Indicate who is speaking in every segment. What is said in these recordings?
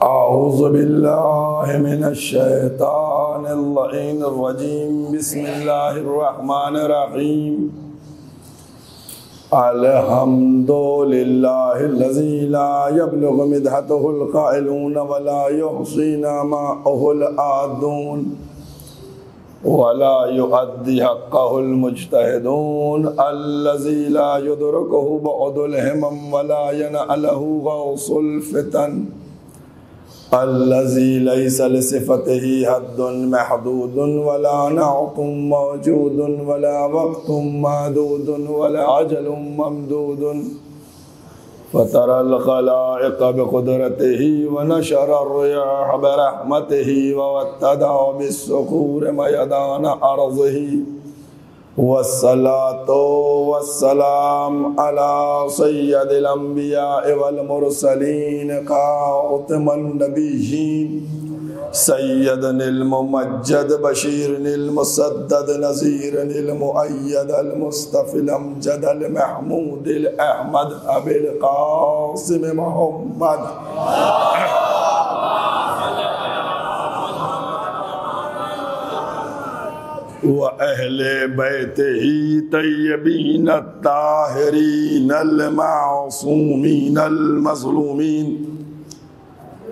Speaker 1: أعوذ بالله من الشيطان اللعين الرجيم. بسم الله الرحمن الرحيم. الحمد لله الذي لا يبلغ مدحته القائلون ولا يحصي نعماءه العادون ولا يؤدي حقه المجتهدون الذي لا يدركه بعد الهمم ولا ينأله غوص الفتن الذي ليس لصفته حد محدود ولا نعت موجود ولا وقت معدود ولا أجل ممدود فترى الخلائق بقدرته ونشر الرياح برحمته ووتدى بالصخور ميدان أرضه والصلاة والسلام على سيد الأنبياء والمرسلين خاتم النبيين سيدنا الممجد بشير المسدد نذير المؤيد المصطفى الأمجد المحمود الأحمد أبي القاسم محمد وأهل بيته طيبين الطاهرين المعصومين المظلومين.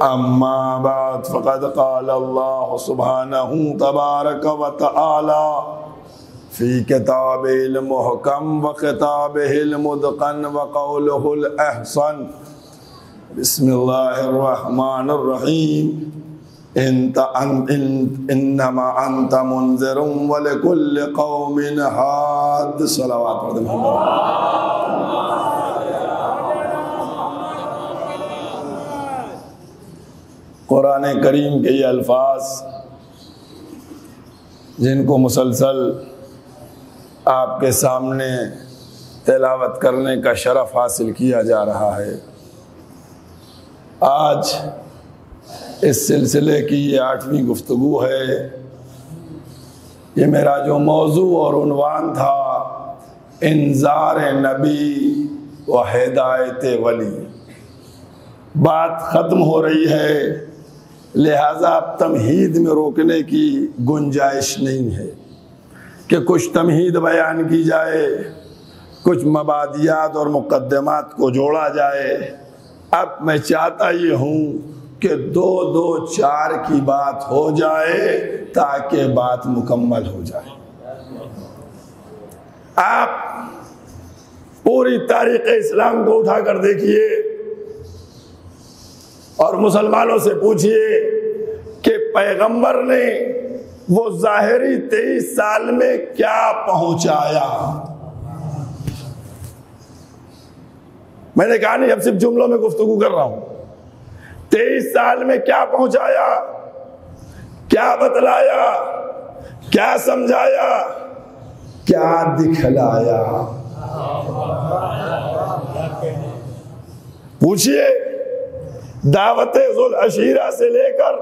Speaker 1: أما بعد فقد قال الله سبحانه تبارك وتعالى في كتابه المحكم وخطابه المتقن وقوله الأحسن. بسم الله الرحمن الرحيم. انما انت منذر ولكل قوم هاد. صلوات محمد. قرآن کریم کے یہ الفاظ جن کو مسلسل آپ کے سامنے تلاوت کرنے کا شرف حاصل کیا جا رہا ہے، آج اس سلسلے کی یہ 8ویں گفتگو ہے۔ یہ میرا جو موضوع اور عنوان تھا انذار نبی و ہدایت ولی، بات ختم ہو رہی ہے، لہذا اب تمہید میں روکنے کی گنجائش نہیں ہے کہ کچھ تمہید بیان کی جائے، کچھ مبادیات اور مقدمات کو جوڑا جائے۔ اب میں چاہتا یہ ہوں کہ 2-2-4 کی بات ہو جائے تاکہ بات مکمل ہو جائے۔ آپ پوری تاریخ اسلام کو اٹھا کر دیکھیے اور مسلمانوں سے پوچھئے کہ پیغمبر نے وہ ظاہری 23 سال میں کیا پہنچایا۔ میں نے کہا نہیں، اب صرف جملوں میں گفتگو کر رہا ہوں۔ 23 سال میں کیا پہنچایا، کیا بتلایا، کیا سمجھایا، کیا دکھلایا۔ پوچھئے دعوت ذوالعشیرہ سے لے کر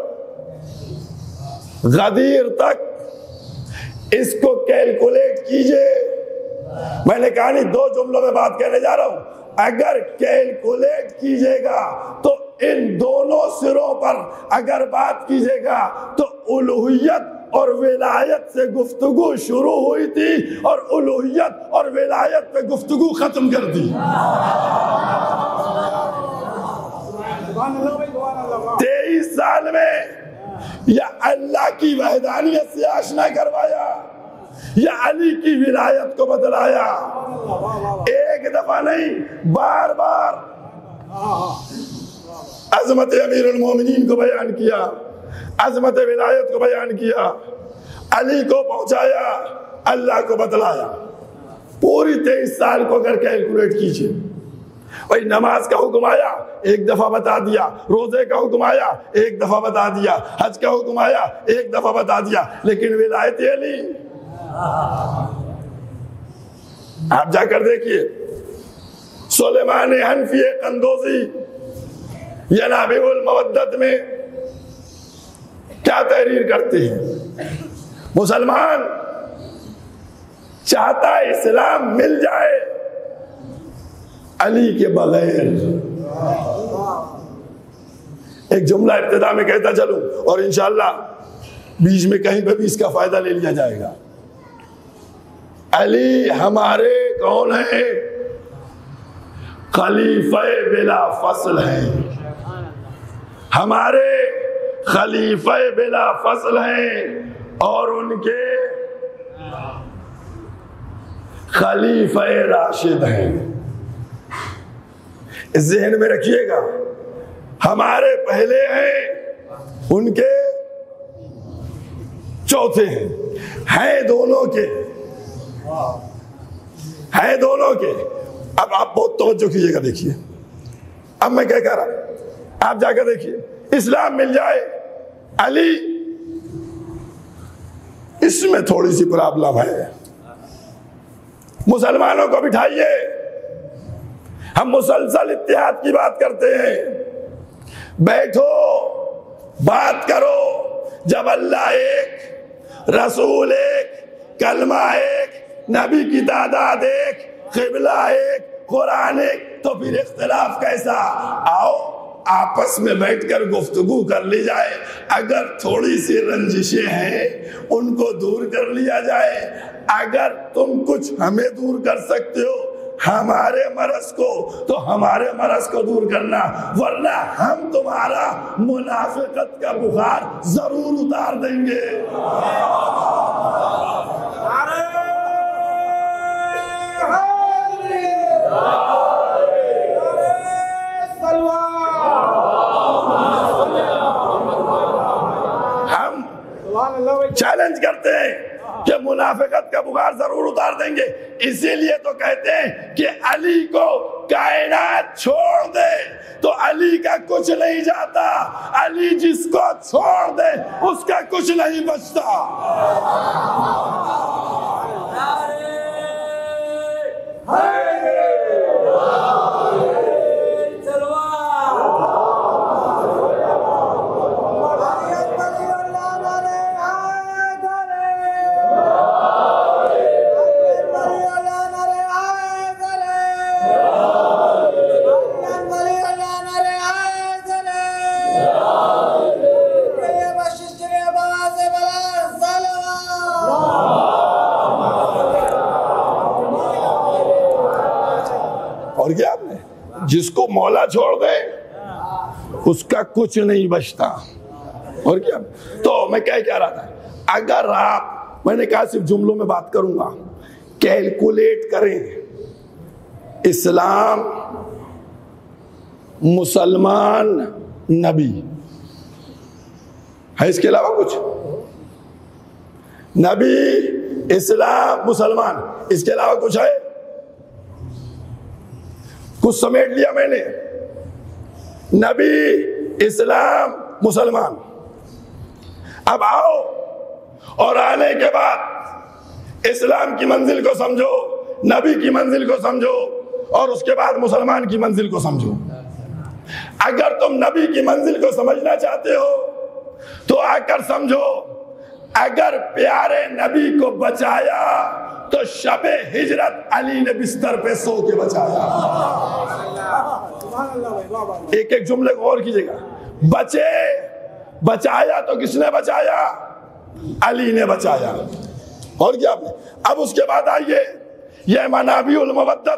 Speaker 1: غدیر تک، اس کو کیلکولیٹ کیجئے۔ میں نے کہا نہیں، 2 جملوں میں بات کہنے جا رہا ہوں۔ اگر کیلکولیٹ کیجئے گا تو ان دونوں سروں پر اگر بات کیجئے گا تو الوہیت اور ولایت سے گفتگو شروع ہوئی تھی اور الوہیت اور ولایت پہ گفتگو ختم کر دی۔ 23 سال میں یا اللہ کی وحدانیت سے آشنا کروایا یا علی کی ولایت کو بتلایا۔ ایک دفعہ نہیں، بار بار عظمت امیر المومنین کو بیان کیا، عظمت ولایت کو بیان کیا، علی کو پہنچایا، اللہ کو بتلایا۔ پوری 23 سال کو اگر کیلکولیٹ کیجئے، بھائی نماز کا حکم آیا، ایک دفعہ بتا دیا، روزے کا حکم آیا، ایک دفعہ بتا دیا، حج کا حکم آیا، ایک دفعہ بتا دیا، لیکن ولایت علی آپ جا کر دیکھیے۔ سلیمان حنفی قندوزی ینابع المودت میں کیا تحریر کرتے ہیں؟ مسلمان چاہتا ہے اسلام مل جائے علی کے بغیر، ایک جملہ ابتدا میں کہتا چلوں اور انشاءاللہ بیچ میں کہیں پہ بھی اس کا فائدہ لے لیا جائے گا. علی ہمارے کون ہیں؟ خلیفہ بلا فصل ہیں. ہمارے خلیفہ بلا فصل ہیں اور ان کے خلیفہ راشد ہیں. اس ذہن میں رکھیے گا، ہمارے پہلے ہیں، ان کے چوتھے ہیں دونوں کے، ہیں دونوں کے. اب آپ بہت توجہ کیجیے گا، دیکھیے اب میں کیا کہہ رہا ہوں، آپ جا کر دیکھیے. اسلام مل جائے علی، اس میں تھوڑی سی پرابلم ہے. مسلمانوں کو بٹھائیے، ہم مسلسل اتحاد کی بات کرتے ہیں. بیٹھو بات کرو. جب اللہ ایک، رسول ایک، کلمہ ایک، نبی کی تعداد ایک، قبلہ ایک، قرآن ایک، تو پھر اختلاف کیسا؟ آؤ آپس میں بیٹھ کر گفتگو کر لی جائے. اگر تھوڑی سی رنجشیں ہیں ان کو دور کر لیا جائے. اگر تم کچھ ہمیں دور کر سکتے ہو ہمارے مرض کو، تو ہمارے مرض کو دور کرنا، ورنہ ہم تمہارا منافقت کا بخار ضرور اتار دیں گے. ہم چیلنج کرتے ہیں کہ منافقت کا بخار ضرور اتار دیں گے. اسی لیے تو کہتے ہیں کہ علی کو کائنات چھوڑ دے تو علی کا کچھ نہیں جاتا، علی جس کو چھوڑ دے اس کا کچھ نہیں بچتا. اور کیا آپ نے جس کو مولا چھوڑ دے اس کا کچھ نہیں بچتا. اور کیا تو میں کیا رہا تھا، اگر آپ، میں نے کہا صرف جملوں میں بات کروں گا، کیلکولیٹ کریں اسلام، مسلمان، نبی ہے، اس کے علاوہ کچھ؟ نبی، اسلام، مسلمان، اس کے علاوہ کچھ ہے؟ کچھ سمیٹ لیا میں نے. نبی، اسلام، مسلمان. اب آؤ اور آنے کے بعد اسلام کی منزل کو سمجھو، نبی کی منزل کو سمجھو، اور اس کے بعد مسلمان کی منزل کو سمجھو. اگر تم نبی کی منزل کو سمجھنا چاہتے ہو تو آ کر سمجھو، اگر پیارے نبی کو بچایا تو شب ہجرت علی نے بستر پہ سو کے بچایا. ایک ایک جملے کو اور کیجئے گا. بچایا تو کس نے بچایا؟ علی نے بچایا. اور کیا آپ نے؟ اب اس کے بعد آئیے، یہ منابع المودت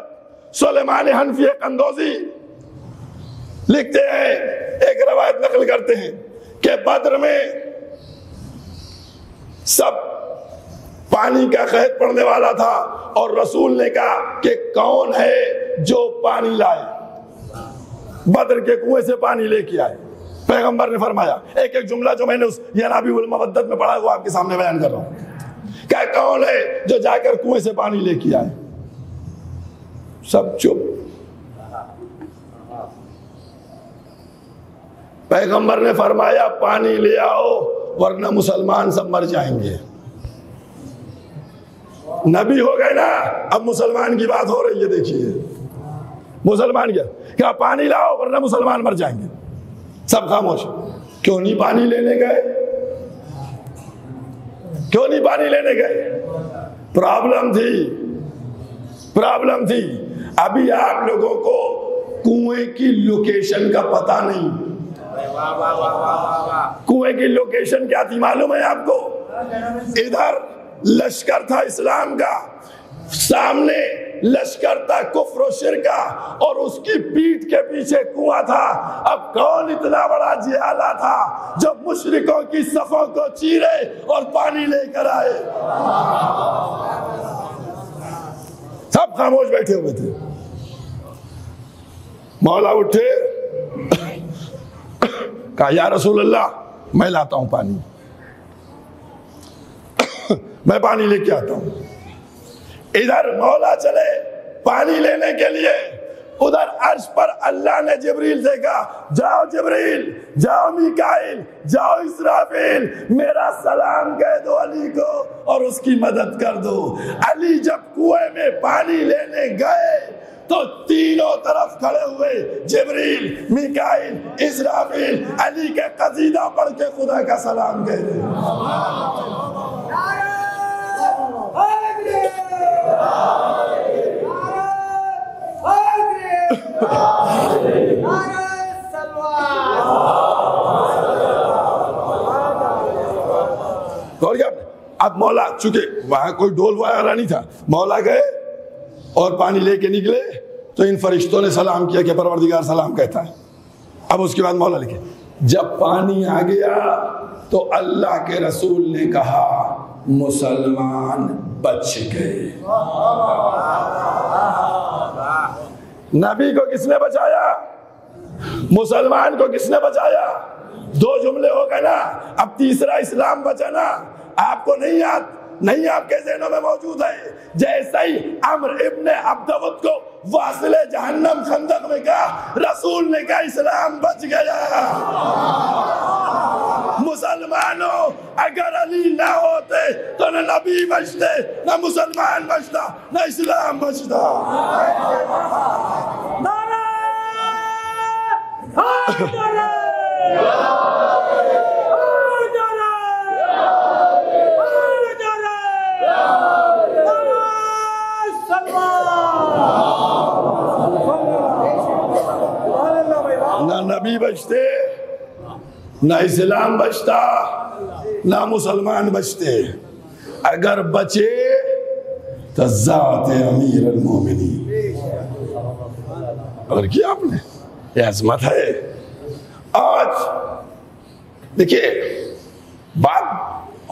Speaker 1: سلیمان حنفی قندوزی لکھتے ہیں، ایک روایت نقل کرتے ہیں کہ بدر میں سب پانی کا قحط پڑنے والا تھا اور رسول نے کہا کہ کون ہے جو پانی لائے، بدر کے کنویں سے پانی لے کے آئے. پیغمبر نے فرمایا، ایک ایک جملہ جو میں نے اس منابع المودت میں پڑھا وہ آپ کے سامنے بیان کر رہا ہوں، کہ کون ہے جو جا کر کنویں سے پانی لے کے آئے. سب چپ. پیغمبر نے فرمایا پانی لے آؤ ورنہ مسلمان سب مر جائیں گے. نبی ہو گئے نا، اب مسلمان کی بات ہو رہی ہے. دیکھیے مسلمان کیا پانی لاؤ ورنہ مسلمان مر جائیں گے. سب خاموش. کیوں نہیں پانی لینے گئے؟ کیوں نہیں پانی لینے گئے؟ پرابلم تھی. ابھی آپ لوگوں کو کنویں کی لوکیشن کا پتہ نہیں. کنویں کی لوکیشن کیا تھی معلوم ہے آپ کو؟ ادھر لشکر تھا اسلام کا، سامنے لشکر تھا کفر و شرک کا، اور اس کی پیٹھ کے پیچھے کنواں تھا۔ اب کون اتنا بڑا جہالہ تھا جو مشرکوں کی صفوں کو چیرے اور پانی لے کر آئے؟ سب خاموش بیٹھے ہوئے تھے۔ مولا اٹھے، کہا یا رسول اللہ میں لاتا ہوں پانی، میں پانی لے کے آتا ہوں۔ ادھر مولا چلے پانی لینے کے لیے، ادھر عرش پر اللہ نے جبریل سے کہا جاؤ جبریل، جاؤ میکائیل، جاؤ اسرافیل، میرا سلام کہہ دو علی کو اور اس کی مدد کر دو۔ علی جب کنویں میں پانی لینے گئے تو تینوں طرف کھڑے ہوئے جبریل، میکائیل، اسرافیل علی کے قصیدہ پڑھ کے خدا کا سلام کہہ رہے۔ اب مولا چونکہ وہاں کوئی ڈول وغیرہ نہیں تھا، مولا گئے اور پانی لے کے نکلے تو ان فرشتوں نے سلام کیا کہ پروردگار سلام کہتا ہے۔ اب اس کے بعد مولا لکھے جب پانی آ گیا تو اللہ کے رسول نے کہا مسلمان بچ گئے۔ نبی کو کس نے بچایا؟ مسلمان کو کس نے بچایا؟ دو جملے ہو گئے نا، اب تیسرا اسلام بچا نا۔ آپ کو نہیں یاد، نہیں آپ کے ذہنوں میں موجود ہے؟ جیسے ہی عمر ابن عبدود کو واصل جہنم خندق میں کہا، رسول نے کہا اسلام بچ گیا۔ مسلمانوں اگر علی نہ ہوتے تو نہ نبی بچتے، نہ مسلمان بچتا، نہ اسلام بچتا۔ نہ نبی بچتے، نہ اسلام بچتا، نہ مسلمان بچتے۔ اگر بچے تو ذات امیر المومنین۔ اور کیا آپ نے یہ عظمت ہے۔ آج دیکھیے بات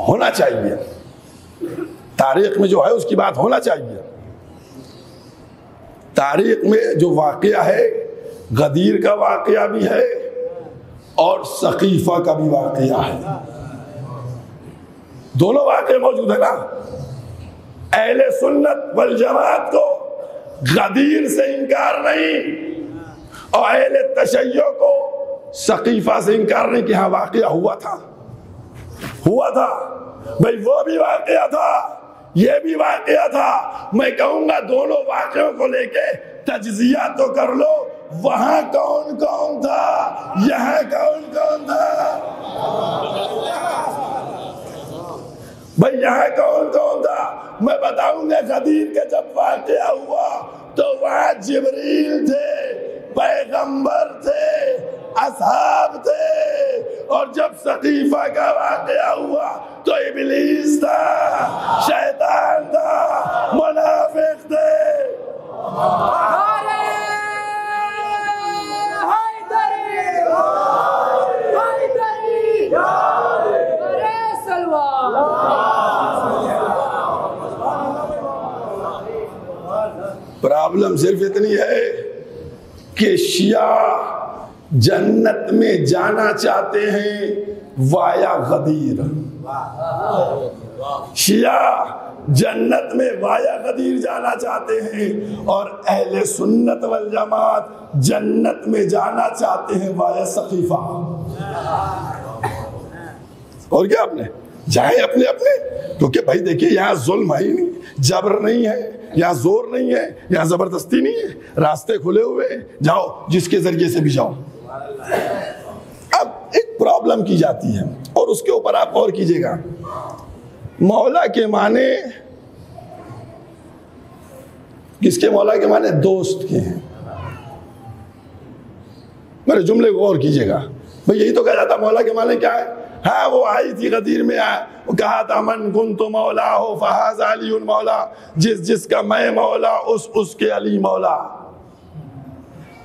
Speaker 1: ہونا چاہیے، تاریخ میں جو ہے اس کی بات ہونا چاہیے۔ تاریخ میں جو واقعہ ہے، غدیر کا واقعہ بھی ہے اور سقیفہ کا بھی واقعہ ہے، دونوں واقعے موجود ہیں نا۔ اہل سنت والجماعت کو غدیر سے انکار نہیں، اور اہل تشیع کو سقیفہ سے انکار نہیں کہ ہاں واقعہ ہوا تھا بھئی، وہ بھی واقعہ تھا، یہ بھی واقعہ تھا۔ میں کہوں گا دونوں واقعوں کو لے کے تجزیہ تو کر لو، وہاں کون کون تھا، یہاں کون کون تھا؟ بھئی یہاں کون کون تھا؟ میں بتاؤں گا غدیر کے جب واقعہ ہوا تو وہاں جبریل تھے، پیغمبر تھے، اصحاب تھے، اور جب سقیفہ کا واقعہ ہوا تو ابلیس تھا، شیطان تھا، منافق تھے۔ پرابلم صرف اتنی ہے کہ شیعہ جنت میں جانا چاہتے ہیں وایا غدیر۔ شیعہ جنت میں وایا غدیر جانا چاہتے ہیں، اور اہل سنت والجماعت جنت میں جانا چاہتے ہیں وایا سقیفہ۔ اور کیا آپ نے جائیں اپنے اپنے، کیونکہ بھائی دیکھیے یہاں ظلم ہے ہی نہیں، جبر نہیں ہے، یہاں زور نہیں ہے، یہاں زبردستی نہیں ہے، راستے کھلے ہوئے، جاؤ جس کے ذریعے سے بھی جاؤ۔ اب ایک پرابلم کی جاتی ہے اور اس کے اوپر آپ غور کیجئے گا۔ مولا کے معنی کس کے؟ مولا کے معنی دوست کے ہیں۔ میرے جملے کو غور کیجئے گا، بھئی یہی تو کہا جاتا مولا کے معنی کیا ہے؟ ہاں وہ آئی تھی غدیر میں، وہ کہا تھا من کنت مولا ہو فہذا علی مولا، جس کا میں مولا اس کے علی مولا۔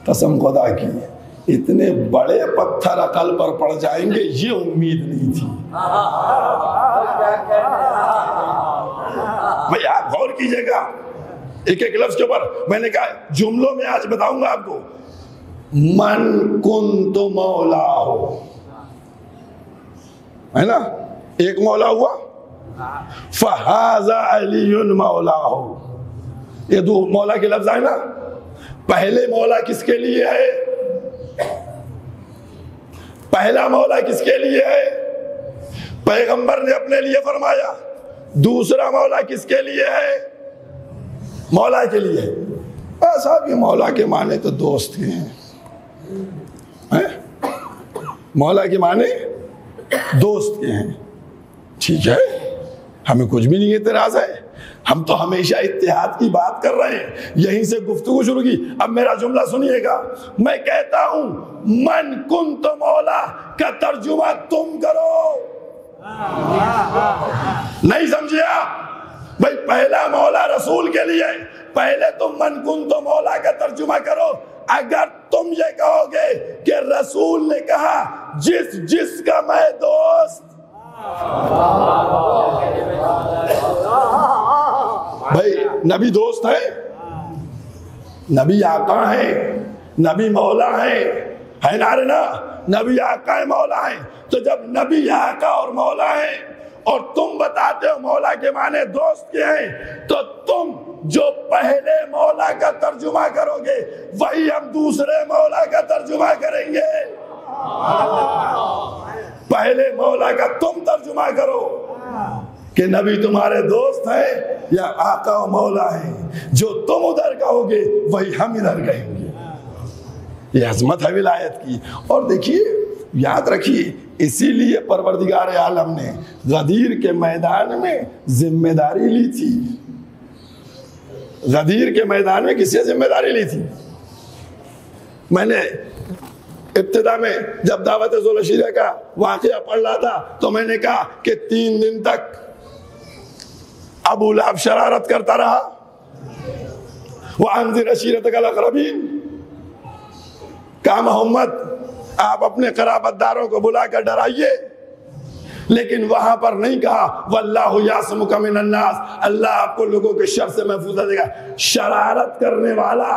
Speaker 1: قسم خدا کی اتنے بڑے پتھر عقل پر پڑ جائیں گے یہ امید نہیں تھی۔ بھئی آپ غور کیجئے گا ایک ایک لفظ کے اوپر، میں نے کہا جملوں میں آج بتاؤں گا آپ کو۔ من کنت مولا ہو ہے نا، ایک مولا ہوا، فہذا علی مولا ہو، یہ دو مولا کے لفظ آئے نا۔ پہلے مولا کس کے لیے ہے؟ پہلا مولا کس کے لیے ہے؟ پیغمبر نے اپنے لیے فرمایا۔ دوسرا مولا کس کے لیے ہے؟ مولا کے لیے۔ صاحب یہ مولا کے معنی تو دوست کے ہیں، مولا کے معنی دوست کے ہیں، ٹھیک ہے، ہمیں کچھ بھی نہیں اعتراض ہے، ہم تو ہمیشہ اتحاد کی بات کر رہے ہیں، یہیں سے گفتگو شروع کی۔ اب میرا جملہ سنیے گا، میں کہتا ہوں من کنت مولا کا ترجمہ تم کرو، نہیں سمجھے آپ؟ بھائی پہلا مولا رسول کے لیے، پہلے تم من کنت مولا کا ترجمہ کرو۔ اگر تم یہ کہو گے کہ رسول نے کہا جس کا میں دوست، بھائی نبی دوست ہے، نبی آقا ہے، نبی مولا ہے نا، نبی آقا ہے مولا ہے۔ تو جب نبی آقا اور مولا ہے اور تم بتاتے ہو مولا کے معنی دوست کے ہیں، تو تم جو پہلے مولا کا ترجمہ کرو گے وہی ہم دوسرے مولا کا ترجمہ کریں گے۔ پہلے مولا کا تم ترجمہ کرو کہ نبی تمہارے دوست ہیں یا آقا و مولا ہیں، جو تم ادھر کہو گے وہی ہم ادھر کہیں گے۔ یہ عظمت ہے ولایت کی۔ اور دیکھیے یاد رکھیے، اسی لیے پروردگار عالم نے غدیر کے میدان میں ذمہ داری لی تھی۔ غدیر کے میدان میں کس سے ذمہ داری لی تھی؟ میں نے ابتدا میں جب دعوت ذوالعشیرہ کا واقعہ پڑھ رہا تھا تو میں نے کہا کہ 3 دن تک ابو لہب شرارت کرتا رہا، وَأَنذِرْ عَشِيرَتَكَ الْأَقْرَبِينَ، کہا محمد آپ اپنے قرابت داروں کو بلا کر ڈرائیے، لیکن وہاں پر نہیں کہا وَاللَّهُ يَعْصِمُكَ مِنَ النَّاسِ، اللہ آپ کو لوگوں کے شر سے محفوظ رکھے گا۔ شرارت کرنے والا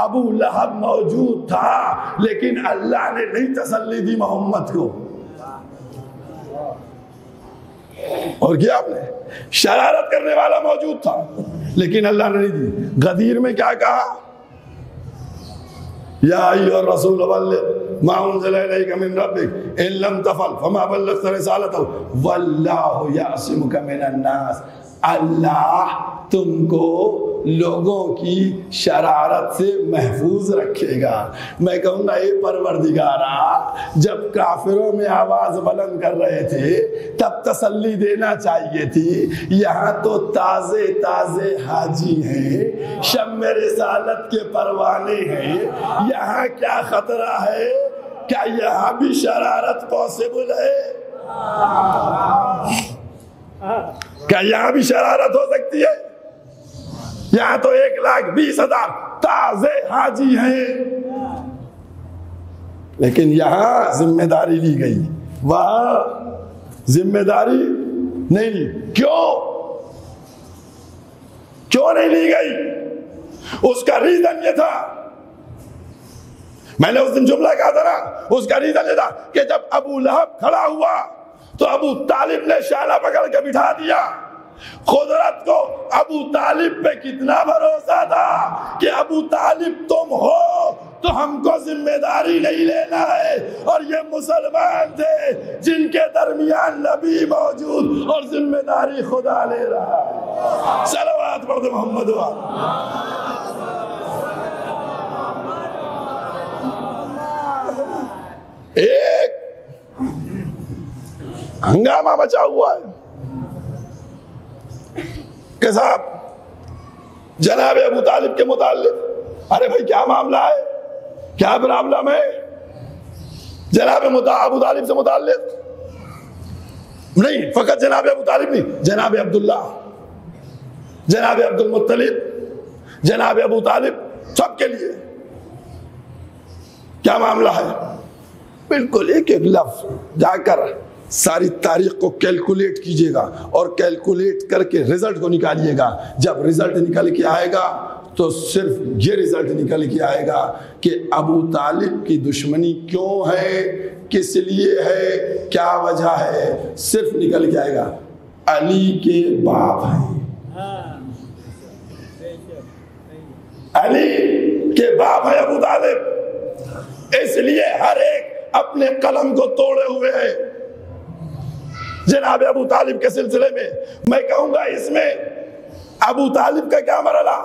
Speaker 1: ابو لہب موجود تھا، لیکن اللہ نے نہیں تسلی دی محمد کو۔ اور کیا آپ نے، شرارت کرنے والا موجود تھا لیکن اللہ نے نہیں دی۔ غدیر میں کیا کہا؟ یا ایھا الرسول بلغ ما انزل الیک من ربک ان لم تفعل فما بلغت رسالتہ واللہ یعصمک من الناس، اللہ تم کو لوگوں کی شرارت سے محفوظ رکھے گا۔ میں کہوں گا اے پروردگارا، جب کافروں میں آواز بلند کر رہے تھے تب تسلی دینا چاہیے تھی، یہاں تو تازے تازے حاجی ہیں، شم رسالت کے پروانے ہیں، یہاں کیا خطرہ ہے؟ کیا یہاں بھی شرارت پاسبل ہے؟ کیا یہاں بھی شرارت ہو سکتی ہے؟ یہاں تو 1,20,000 تازے حاجی ہیں، لیکن یہاں ذمہ داری لی گئی، وہاں ذمہ داری نہیں لی۔ کیوں نہیں لی گئی؟ اس کا ریزن یہ تھا، میں نے اس دن جملہ کہا تھا نا، اس کا ریزن یہ تھا کہ جب ابو لہب کھڑا ہوا تو ابو طالب نے شالہ پکڑ کے بٹھا دیا۔ قدرت کو ابو طالب پہ کتنا بھروسہ تھا کہ ابو طالب تم ہو تو ہم کو ذمہ داری نہیں لینا ہے، اور یہ مسلمان تھے جن کے درمیان نبی موجود اور ذمہ داری خدا لے رہا ہے۔ صلوات پڑھ دو محمد و ایک ہنگامہ مچا ہوا ہے کہ صاحب جناب ابو طالب کے متعلق، ارے بھائی کیا معاملہ ہے، کیا پرابلم ہے؟ جناب ابو طالب سے متعلق نہیں، فقط جناب ابو طالب نہیں، جناب عبداللہ، جناب عبد المطلب، جناب ابو طالب، سب کے لیے کیا معاملہ ہے؟ بالکل ایک ایک لفظ جا کر ساری تاریخ کو کیلکولیٹ کیجئے گا اور کیلکولیٹ کر کے رزلٹ کو نکالیے گا. جب رزلٹ نکل کے آئے گا تو صرف یہ رزلٹ نکل کے آئے گا کہ ابو طالب کی دشمنی کیوں ہے، کس لیے ہے، کیا وجہ ہے، صرف نکل کے آئے گا. علی کے باپ ہیں، علی کے باپ ہے ابو طالب، اس لیے ہر ایک اپنے قلم کو توڑے ہوئے ہے. جناب ابو طالب کے سلسلے میں کہوں گا اس میں ابو طالب کا کیا مرحلہ،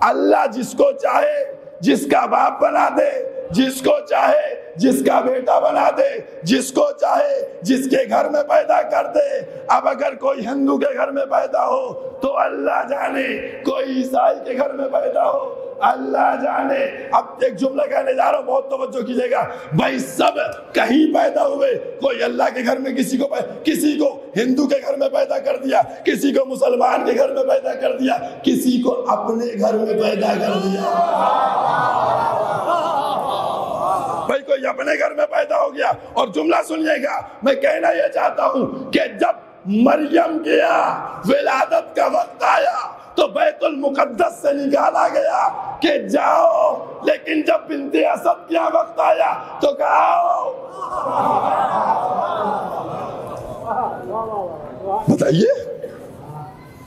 Speaker 1: اللہ جس کو چاہے جس کا باپ بنا دے، جس کو چاہے جس کا بیٹا بنا دے، جس کو چاہے جس کے گھر میں پیدا کر دے. اب اگر کوئی ہندو کے گھر میں پیدا ہو تو اللہ جانے، کوئی عیسائی کے گھر میں پیدا ہو اللہ جانے. اب ایک جملہ کہنے جا رہا ہوں، بہت توجہ کیجئے گا بھائی، سب کہیں پیدا ہوئے، کوئی اللہ کے گھر میں کسی کو ہندو کے گھر میں پیدا کر دیا، کسی کو مسلمان کے گھر میں پیدا کر دیا، کسی کو اپنے گھر میں پیدا کر دیا. بھائی کوئی اپنے گھر میں پیدا ہو گیا. اور جملہ سنیے گا، میں کہنا یہ چاہتا ہوں کہ جب مریم گیا ولادت کا وقت آیا تو بیت المقدس سے نکالا گیا کہ جاؤ، لیکن جب بنت اسد کیا وقت آیا تو کہا آؤ. بتائیے،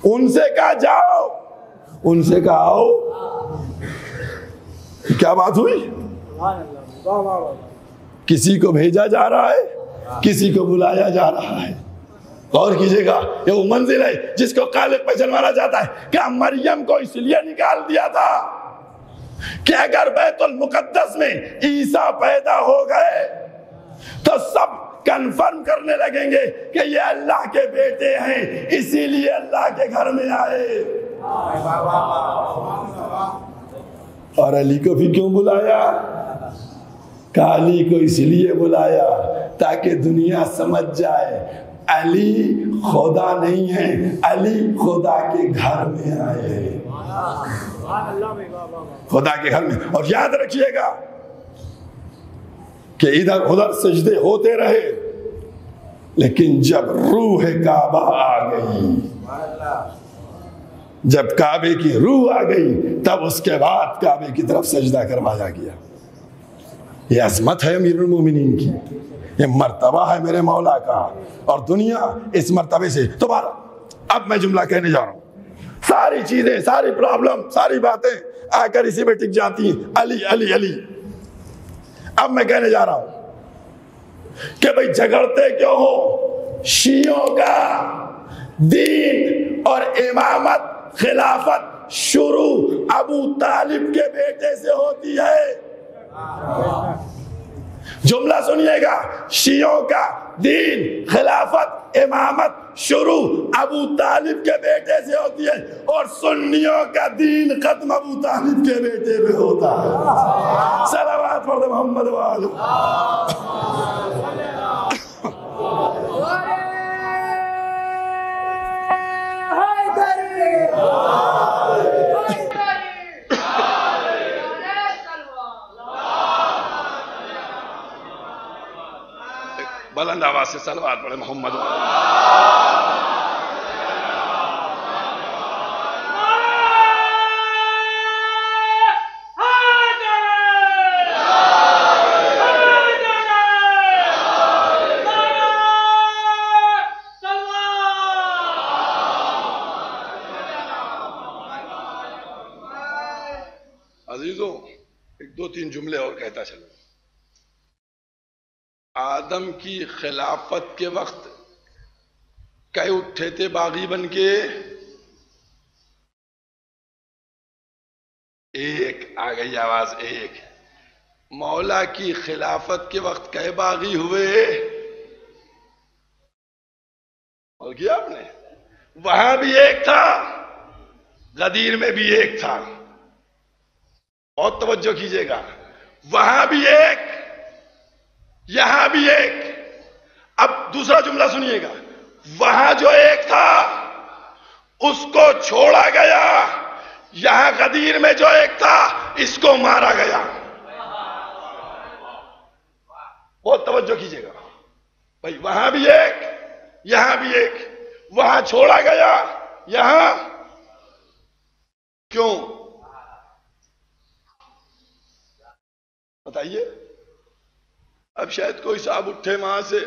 Speaker 1: ان سے کہا جاؤ، ان سے کہا آؤ. کیا بات ہوئی؟ کسی کو بھیجا جا رہا ہے، کسی کو بلایا جا رہا ہے. غور کیجئے گا، یہ وہ منزل ہے جس کو خالق پہ چلوانا چاہتا ہے. کیا مریم کو اس لیے نکال دیا تھا کہ اگر بیت المقدس میں عیسیٰ پیدا ہو گئے تو سب کنفرم کرنے لگیں گے کہ یہ اللہ کے بیٹے ہیں، اسی لیے اللہ کے گھر میں آئے. اور علی کو بھی کیوں بلایا؟ علی کو اس لیے بلایا تاکہ دنیا سمجھ جائے علی خدا نہیں ہے، علی خدا کے گھر میں آئے ہیں، خدا کے گھر میں. اور یاد رکھیے گا کہ ادھر ادھر سجدے ہوتے رہے، لیکن جب روح کعبہ آ گئی، جب کعبے کی روح آ گئی، تب اس کے بعد کعبے کی طرف سجدہ کروایا گیا. یہ عظمت ہے امیر المومنین کی، یہ مرتبہ ہے میرے مولا کا، اور دنیا اس مرتبے سے. تو اب میں جملہ کہنے جا رہا ہوں. ساری چیزیں، ساری پرابلم، ساری باتیں آ کر اسی میں ٹک جاتی ہیں، علی علی علی. اب میں کہنے جا رہا ہوں کہ بھئی جھگڑتے کیوں ہو؟ شیعوں کا دین اور امامت، خلافت شروع ابو طالب کے بیٹے سے ہوتی ہے. جملہ سنیے گا، شیعوں کا دین، خلافت، امامت شروع ابو طالب کے بیٹے سے ہوتی ہے، اور سنیوں کا دین ختم ابو طالب کے بیٹے پہ ہوتا ہے. صلوات پڑھ محمد وآلہ. بلند آواز سے صلوات پڑھے محمد. عزیزوں، ایک دو تین جملے اور کہتا چلو. آدم کی خلافت کے وقت کئی اٹھے تھے باغی بن کے؟ ایک. آ گئی آواز ایک. مولا کی خلافت کے وقت کئی باغی ہوئے؟ اور کیا آپ نے؟ وہاں بھی ایک تھا، غدیر میں بھی ایک تھا. بہت توجہ کیجئے گا، وہاں بھی ایک یہاں بھی ایک. اب دوسرا جملہ سنیے گا. وہاں جو ایک تھا اس کو چھوڑا گیا, یہاں غدیر میں جو ایک تھا اس کو مارا گیا. بہت توجہ کیجئے گا بھائی. وہاں بھی ایک, یہاں بھی ایک. وہاں چھوڑا گیا, یہاں کیوں بتائیے. اب شاید کوئی صاحب اٹھے وہاں سے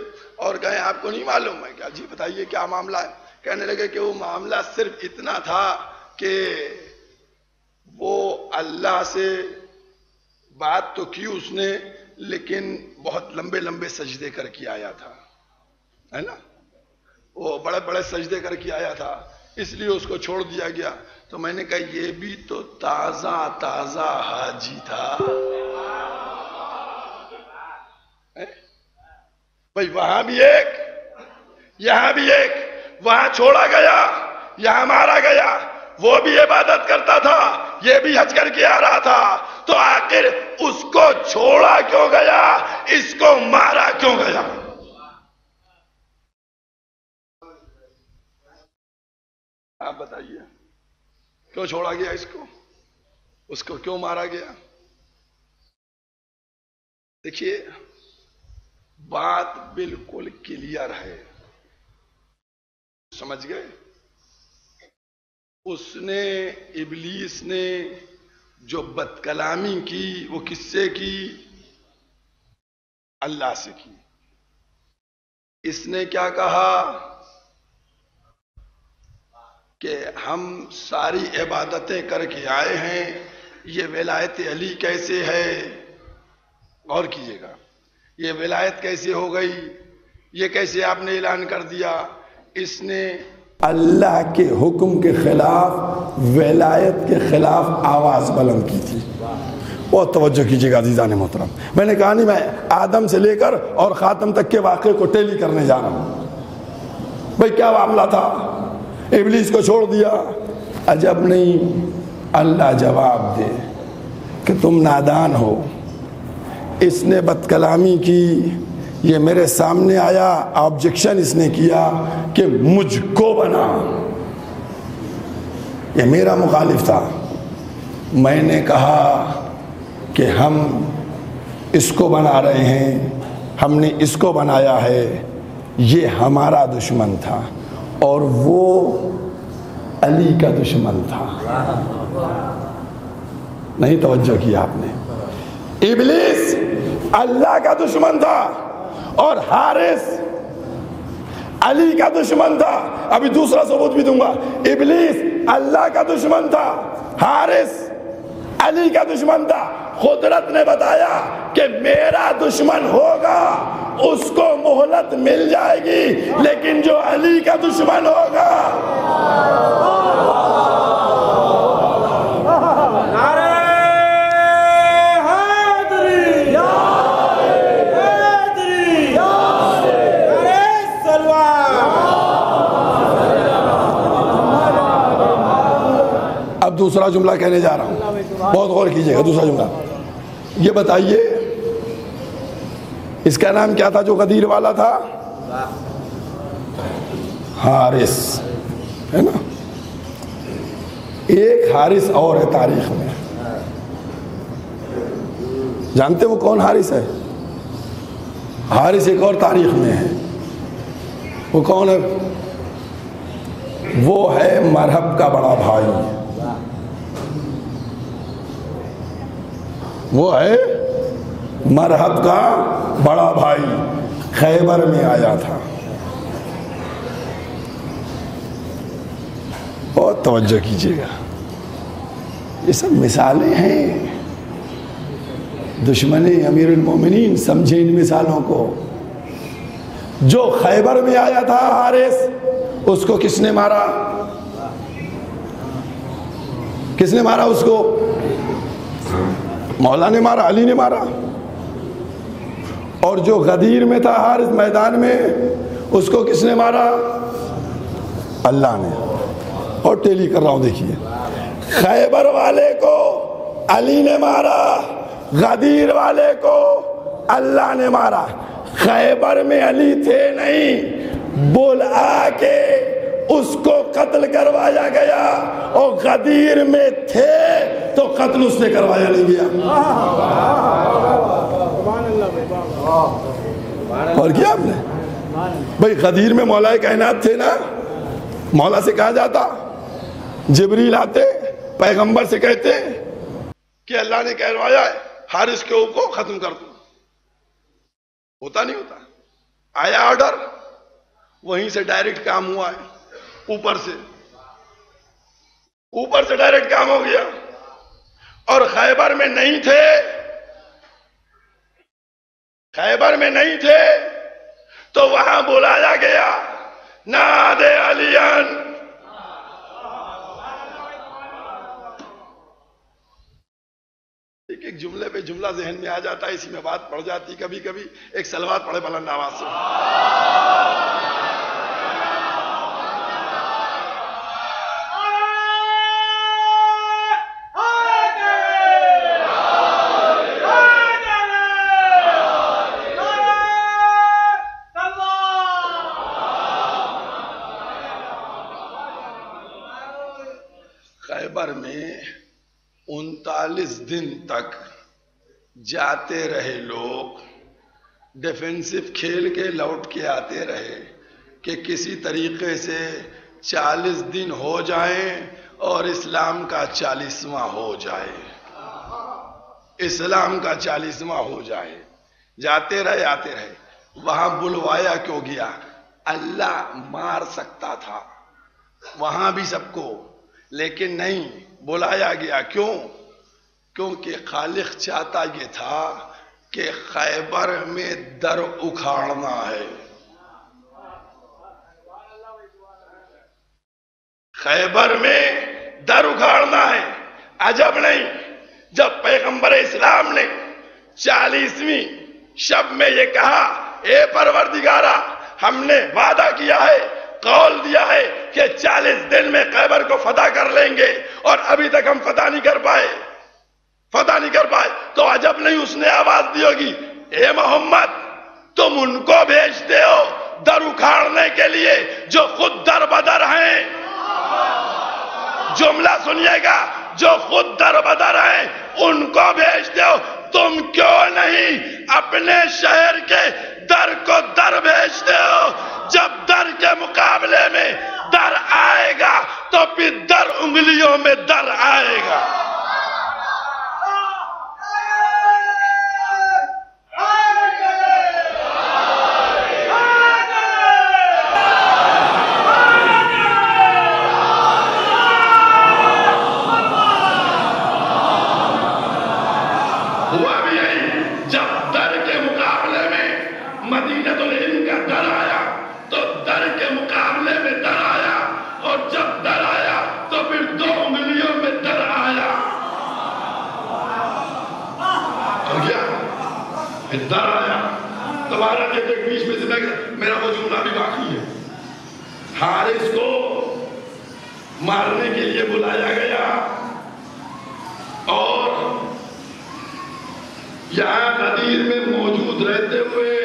Speaker 1: اور کہیں آپ کو نہیں معلوم ہے کیا؟ جی بتائیے کیا معاملہ ہے. کہنے لگے کہ وہ معاملہ صرف اتنا تھا کہ وہ اللہ سے بات تو کی اس نے, لیکن بہت لمبے لمبے سجدے کر کے آیا تھا, ہے نا. وہ بڑے بڑے سجدے کر کے آیا تھا, اس لیے اس کو چھوڑ دیا گیا. تو میں نے کہا یہ بھی تو تازہ تازہ حاجی تھا بھائی. وہاں بھی ایک, یہاں بھی ایک. وہاں چھوڑا گیا, یہاں مارا گیا. وہ بھی عبادت کرتا تھا, یہ بھی حج کر کے آ رہا تھا. تو آخر اس کو چھوڑا کیوں گیا, اس کو مارا کیوں گیا؟ آپ بتائیے کیوں چھوڑا گیا اس کو کیوں مارا گیا؟ دیکھیے بات بالکل کلیئر ہے, سمجھ گئے. اس نے, ابلیس نے جو بد کلامی کی وہ کس سے کی؟ اللہ سے کی. اس نے کیا کہا کہ ہم ساری عبادتیں کر کے آئے ہیں, یہ ولایت علی کیسے ہے؟ غور کیجئے گا, یہ ولایت کیسے ہو گئی, یہ کیسے آپ نے اعلان کر دیا؟ اس نے اللہ کے حکم کے خلاف, ولایت کے خلاف آواز بلند کی تھی. بہت توجہ کیجئے گا عزیزان محترم. میں نے کہا نہیں, میں آدم سے لے کر اور خاتم تک کے واقعے کو ٹیلی کرنے جا رہا ہوں. بھئی کیا معاملہ تھا؟ ابلیس کو چھوڑ دیا. عجب نہیں, اللہ جواب دے کہ تم نادان ہو. اس نے بد کلامی کی, یہ میرے سامنے آیا, آبجیکشن اس نے کیا کہ مجھ کو بنا. یہ میرا مخالف تھا. میں نے کہا کہ ہم اس کو بنا رہے ہیں, ہم نے اس کو بنایا ہے, یہ ہمارا دشمن تھا اور وہ علی کا دشمن تھا. نہیں توجہ کی آپ نے. ابلیس اللہ کا دشمن تھا اور حارث علی کا دشمن تھا. ابھی دوسرا ثبوت بھی دوں گا. ابلیس اللہ کا دشمن تھا, حارث علی کا دشمن تھا. قدرت نے بتایا کہ میرا دشمن ہوگا اس کو مہلت مل جائے گی, لیکن جو علی کا دشمن ہوگا دوسرا جملہ کہنے جا رہا ہوں, بہت غور کیجئے گا. دوسرا جملہ یہ بتائیے اس کا نام کیا تھا جو غدیر والا تھا؟ حارث, ہے نا. ایک حارث اور ہے تاریخ میں, جانتے وہ کون حارث ہے؟ حارث ایک اور تاریخ میں ہے. وہ کون ہے؟ وہ ہے مرہب کا بڑا بھائی. وہ ہے مرہب کا بڑا بھائی, خیبر میں آیا تھا. بہت توجہ کیجئے گا, یہ سب مثالیں ہیں. دشمن امیر المومنین سمجھے ان مثالوں کو. جو خیبر میں آیا تھا حارث, اس کو کس نے مارا؟ کس نے مارا اس کو؟ مولا نے مارا, علی نے مارا. اور جو غدیر میں تھا حارث میدان میں, اس کو کس نے مارا؟ اللہ نے. اور ٹیلی کر رہا ہوں دیکھیے, خیبر والے کو علی نے مارا, غدیر والے کو اللہ نے مارا. خیبر میں علی تھے نہیں، بلا کے اس کو قتل کروایا گیا، اور غدیر میں تھے تو قتل اس سے کروایا نہیں گیا. اور کیا آپ نے بھائی غدیر میں مولا کائنات تھے نا، مولا سے کہا جاتا، جبریل آتے پیغمبر سے کہتے کہ اللہ نے کہلوایا ہے حارث کے کو ختم کر دو، ہوتا نہیں ہوتا. آیا آرڈر، وہیں سے ڈائریکٹ کام ہوا ہے، اوپر سے ڈائریکٹ کام ہو گیا. اور خیبر میں نہیں تھے تو وہاں بلایا گیا، نادے علیان. ایک جملے پہ جملہ ذہن میں آ جاتا ہے، اسی میں بات پڑ جاتی. کبھی کبھی ایک صلوات پڑھے بلند آواز سے. خیبر میں 39 دن تک جاتے رہے لوگ، ڈیفینسو کھیل کے لوٹ کے آتے رہے کہ کسی طریقے سے 40 دن ہو جائیں اور اسلام کا 40واں ہو جائے. اسلام کا 40واں ہو جائے. جاتے رہے آتے رہے. وہاں بلوایا کیوں گیا؟ اللہ مار سکتا تھا وہاں بھی سب کو، لیکن نہیں، بلایا گیا. کیوں؟ کیونکہ خالق چاہتا یہ تھا کہ خیبر میں در اکھاڑنا ہے. خیبر میں در اکھاڑنا ہے. عجب نہیں جب پیغمبر اسلام نے 40ویں شب میں یہ کہا، اے پروردگارا، ہم نے وعدہ کیا ہے، قول دیا ہے کہ 40 دن میں خیبر کو فتح کر لیں گے، اور ابھی تک ہم فتح نہیں کر پائے. تو عجب نہیں اس نے آواز دی ہوگی، اے محمد تم ان کو بھیجتے ہو در اکھاڑنے کے لیے جو خود در بدر ہیں. جملہ سنیے گا، جو خود در بدر ہیں ان کو بھیجتے ہو، تم کیوں نہیں اپنے شہر کے در کو در بھیجتے ہو؟ جب در کے مقابلے میں در آئے گا تو پھر در انگلیوں میں در آئے گا. ہوا بھی یہی، جب در کے مقابلے میں مدینہ العلم کا در آیا تو در کے مقابلے میں در آیا، اور جب در آیا تو پھر 2 انگلیوں میں در آیا. اور کیا پھر در آیا. تمہارا ایک بیچ میں سے میرا وہ جملہ بھی باقی ہے. حارث کو مارنے کے لیے بلایا گیا، اور یہاں غدیر میں موجود رہتے ہوئے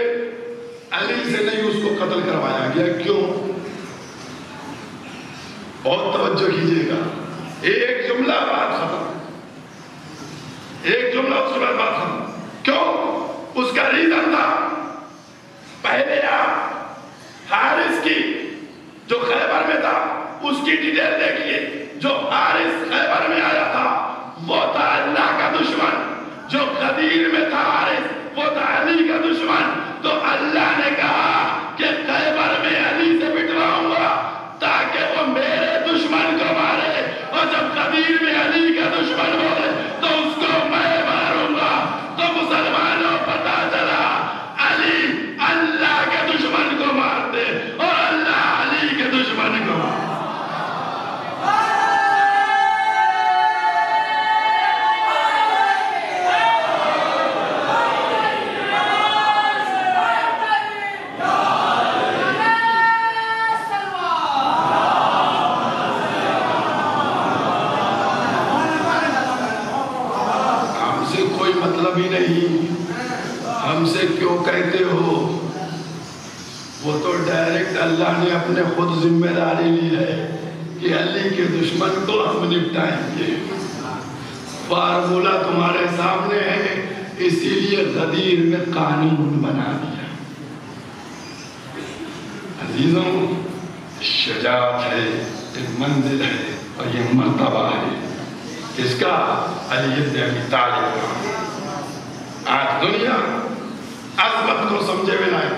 Speaker 1: علی سے نہیں اس کو قتل کروایا گیا. کیوں؟ بہت توجہ کیجئے گا. ایک جملہ بات ختم، ایک جملہ اس کے بعد بات ختم. کیوں؟ اس کا ریزن تھا. پہلے آپ حارث کی جو خیبر میں تھا اس کی ڈیٹیل دیکھیے. جو حارث خیبر میں آیا تھا وہ تھا اللہ کا دشمن. جو غدیر میں تھا حارث وہ تھا علی کا دشمن. تو اللہ نے کہا کہ خیبر میں علی سے بٹواؤں گا تاکہ وہ میرے دشمن کو مارے، اور جب غدیر میں علی کا دشمن بولے تو اس کو میں ماروں گا. تو مسلمانوں پتہ چلا علی اللہ کے دشمن کو مارتے اور اللہ علی کے دشمن کو مارتے. وہ تو ڈائریکٹ اللہ نے اپنے خود ذمہ داری لی ہے کہ علی کے دشمن کو ہم نپٹائیں گے. فارمولہ تمہارے سامنے ہے، اسی لیے غدیر نے قانون بنا دیا. عزیزوں، شجاعت ہے، ایک منزل ہے اور یہ مرتبہ ہے. اس کا علی بن ابی طالب کا آج دنیا عظمت کو سمجھے بنا ہے.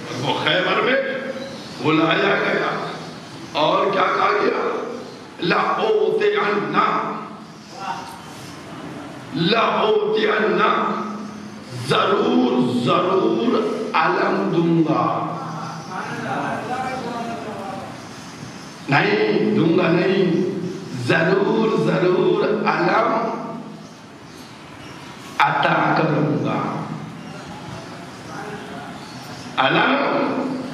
Speaker 1: اور وہ خیبر میں بلایا گیا اور کیا کہا گیا؟ لَأُوتِعَنَّ ضرور علم دوں گا. نہیں دوں گا، نہیں، ضرور علم عطا کروں گا. علم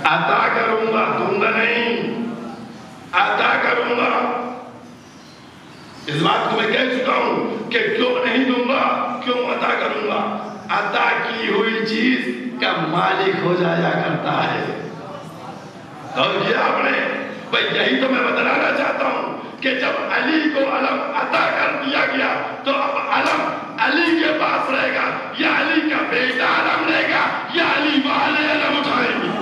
Speaker 1: عطا کروں گا، دوں گا نہیں، عطا کروں گا. اس بات کو میں کہہ چکا ہوں کہ کیوں نہیں دوں گا، کیوں عطا کروں گا. عطا کی ہوئی چیز کا مالک ہو جایا کرتا ہے. اور کیا آپ نے؟ بھئی یہی تو میں بتلانا چاہتا ہوں کہ جب علی کو علم عطا کر دیا گیا تو اب علم علی کے پاس رہے گا یا علی کا بیٹا علم رہے گا یا علی والے علم اٹھائیں گے.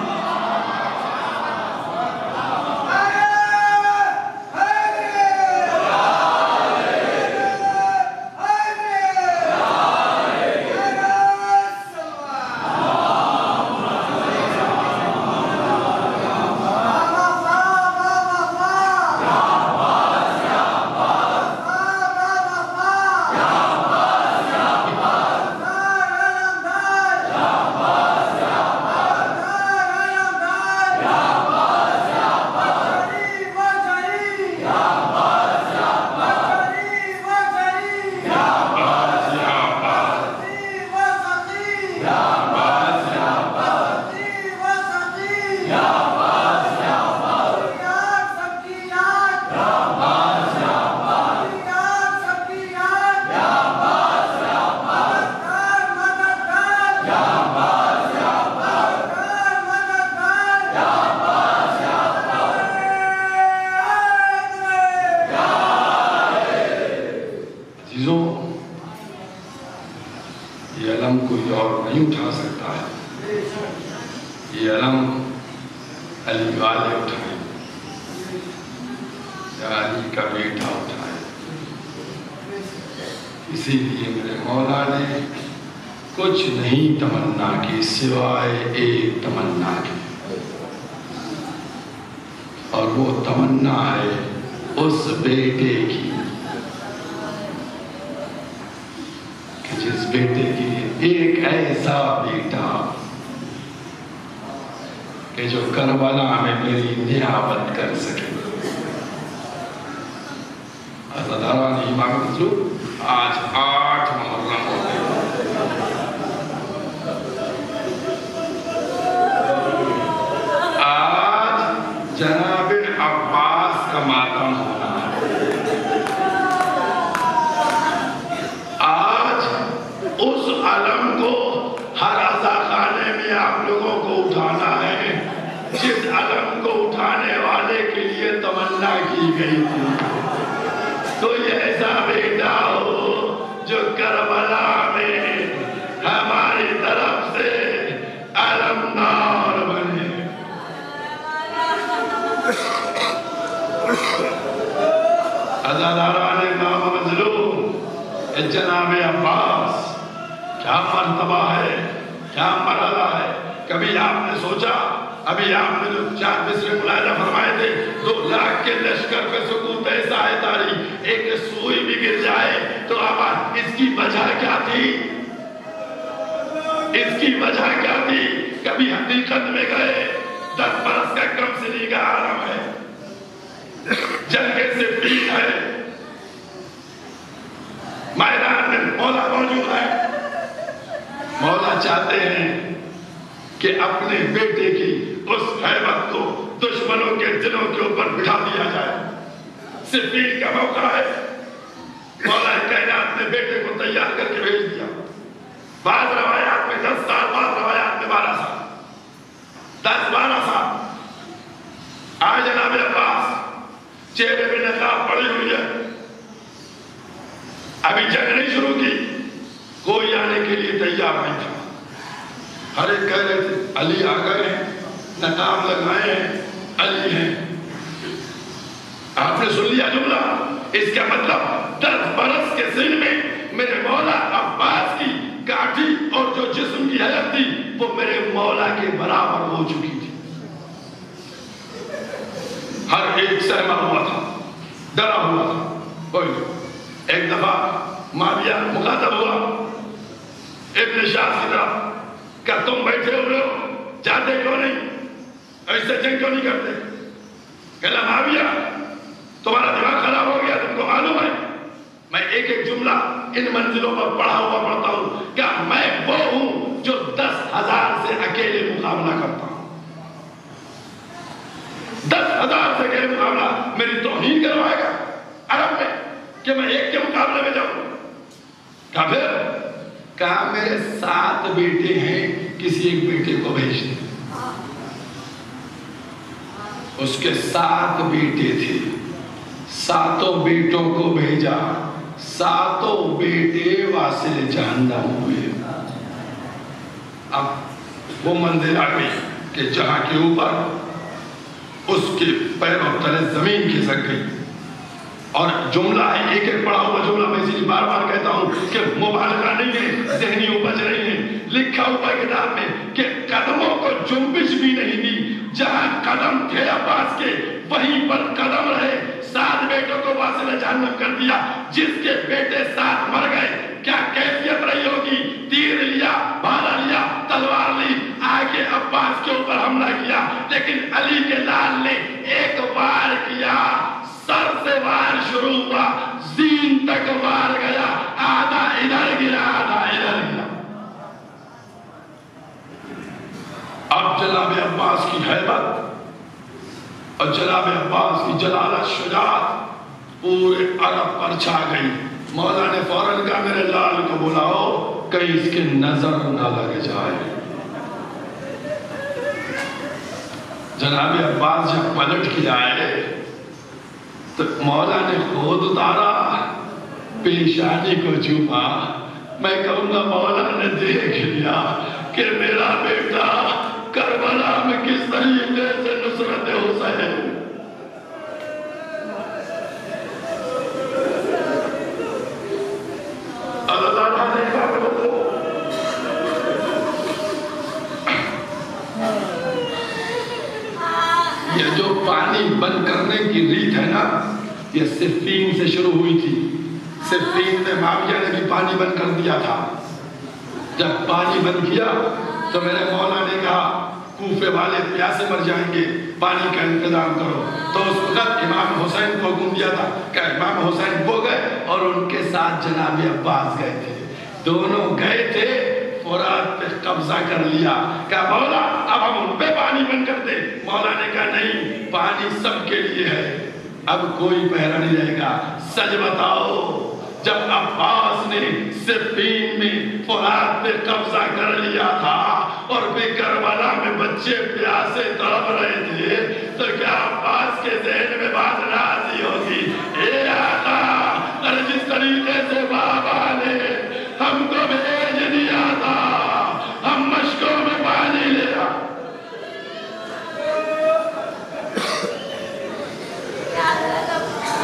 Speaker 1: یہ علم کوئی اور نہیں اٹھا سکتا ہے. یہ علم علی والے اٹھائے یا علی کا بیٹا اٹھائے. اسی لیے میرے مولا نے کچھ نہیں تمنا کی سوائے ایک تمنا کی، اور وہ تمنا ہے اس بیٹے کی کہ جس بیٹے کے لیے ایک ایسا بیٹا کہ جو کربلا میں میری نیابت کر سکے. عزاداران امام مظلوم، آج 8 محرم ہو گئے. آج جناب عباس کا ماتم ہونا ہے. آج اس علم کو ہر عزا خانے میں آپ لوگوں کو اٹھانا ہے جس علم کو اٹھانے والے کے لیے تمنا کی گئی تھی. کوئی ایسا بیٹا ہو جو کربلا میں ہماری طرف سے علمدار بنے. عزاداران امام مظلوم، جناب عباس کیا مرتبہ ہے، کیا مرحلہ ہے. کبھی آپ نے سوچا، ابھی آپ نے جو 4 مصرے ملاحظہ فرمائے تھے، 2 لاکھ کے لشکر پہ سکوت ایسا ہے تاری، ایک سوئی بھی گر جائے تو اب اس کی وجہ کیا تھی؟ اس کی وجہ کیا تھی؟ کبھی حقیقت میں گئے 10 برس کا کم سنی کا عالم ہے، جنگ سے پیٹ ہے، میدان میں مولا موجود ہے. مولا چاہتے ہیں کہ اپنے بیٹے کی اس حیبت کو دشمنوں کے دلوں کے اوپر بٹھا دیا جائے. صفین کا موقع ہے. مولا کائنات نے بیٹے کو تیار کر کے بھیج دیا. بعض روایات میں 10 سال، بعض روایات میں 12 سال. چہرے پہ نقاب پڑی ہوئی ہے، ابھی جنگ نہیں شروع کی، کوئی آنے کے لیے تیار نہیں تھا. ہر ایک کہہ رہے تھے علی آ گئے ہیں، نقاب لگائے ہیں، علی ہیں. آپ نے سن لیا جملہ؟ اس کا مطلب 10 برس کے سن میں میرے مولا عباس کی کاٹھی اور جو جسم کی حالت تھی وہ میرے مولا کے برابر ہو چکی تھی. ہر ایک سہما ہوا تھا، ڈرا ہوا تھا. کوئی ایک دفعہ معاویہ مخاطب ہوا ابن شاہ کی طرف کہ تم بیٹھے ہوئے ہو، جاتے کیوں نہیں، ایسے جنگ کیوں نہیں کرتے؟ کہلا معاویہ تمہارا دماغ خراب ہو گیا، تم کو معلوم ہے میں ایک ایک جملہ ان منزلوں پر پڑھا ہوا پڑھتا ہوں. کیا میں وہ ہوں جو 10,000 سے اکیلے مقابلہ کرتا ہوں؟ 10,000 سے اکیلے مقابلہ میری توہین کروائے گا عرب میں کہ میں ایک کے مقابلے میں جاؤں؟ کہا پھر کہا میرے 7 بیٹے ہیں، کسی ایک بیٹے کو بھیج دیں. اس کے 7 بیٹے تھے، 7 بیٹوں کو بھیجا، 7 بیٹے واصل جہنم ہوئے. اب وہ منزل آ گئی کہ جہاں کے اوپر اس کے پیروں تلے زمین کھسک گئی. اور جملہ ہے ایک ایک پڑھا ہوا جملہ، میں اسی لیے بار بار کہتا ہوں کہ مبالغہ نہیں ہے، ذہنی اپج نہیں ہے. لکھا ہوا کتاب میں کہ قدموں کو جنبش بھی نہیں دی، جہاں قدم تھے عباس کے وہیں پر قدم رہے. 7 بیٹوں کو واصل جہنم کر دیا. جس کے بیٹے 7 مر گئے، کیا کیفیت رہی ہوگی؟ تیر لیا، بھالا لیا، تلوار لی، آگے عباس کے اوپر حملہ کیا، لیکن علی کے لال نے ایک وار کیا، سر سے وار شروع ہوا، زین تک وار گیا، آدھا ادھر گرا آدھا ادھر گرا. اب جناب عباس کی حیبت اور جناب عباس کی جلالت شجاعت پورے عرب پر چھا گئی. مولا نے فوراً کہا میرے لال کو بلاؤ، کہیں اس کے نظر نہ لگ جائے. جناب عباس جب پلٹ کے آئے تو مولا نے خود اتارا، پیشانی کو چھپا. میں کہوں گا مولا نے دیکھ لیا کہ میرا بیٹا کربلا میں کس طریقے سے نصرت حسین. اللہ نے کہا یہ جو پانی بند کرنے کی ریت ہے نا، یہ صفین سے شروع ہوئی تھی. صفین میں معاویہ نے بھی پانی بند کر دیا تھا. جب پانی بند کیا تو میرے مولا نے کہا کوفے والے پیاسے مر جائیں گے، پانی کا انتظام کرو. تو اس وقت امام حسین کو حکم دیا تھا کہ امام حسین وہ گئے اور ان کے ساتھ جناب عباس گئے تھے. دونوں گئے تھے، فرات پہ قبضہ کر لیا. کہا مولا اب ہم ان پہ پانی بند کر دیں. مولا نے کہا نہیں، پانی سب کے لیے ہے، اب کوئی پہرا نہیں رہے گا. سچ بتاؤ، جب عباس نے صفین میں فرات پہ قبضہ کر لیا تھا اور بھی کربلا میں بچے پیاسے تڑپ رہے تھے، تو کیا عباس کے ذہن میں بات راضی ہوگی؟ اے آقا، اور جس طریقے سے بابا نے ہم کو بھیج دیا تھا، ہم مشکوں میں پانی لیا.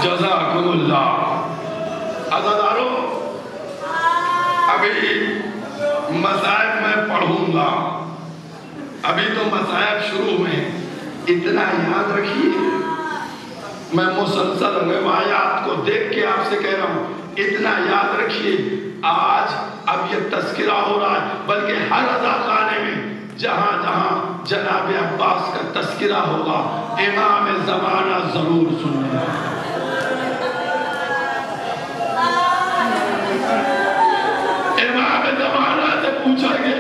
Speaker 1: جزاکم اللہ. عزادارو، ابھی مصائب میں پڑھوں گا، ابھی تو مصائب شروع میں. اتنا یاد رکھیے، میں مسلسل روایات کو دیکھ کے آپ سے کہہ رہا ہوں، اتنا یاد رکھیے. آج اب یہ تذکرہ ہو رہا ہے، بلکہ ہر عزاخانے میں جہاں جہاں جناب عباس کا تذکرہ ہوگا، امام زمانہ ضرور سننا. امام زمانہ سے پوچھا کہ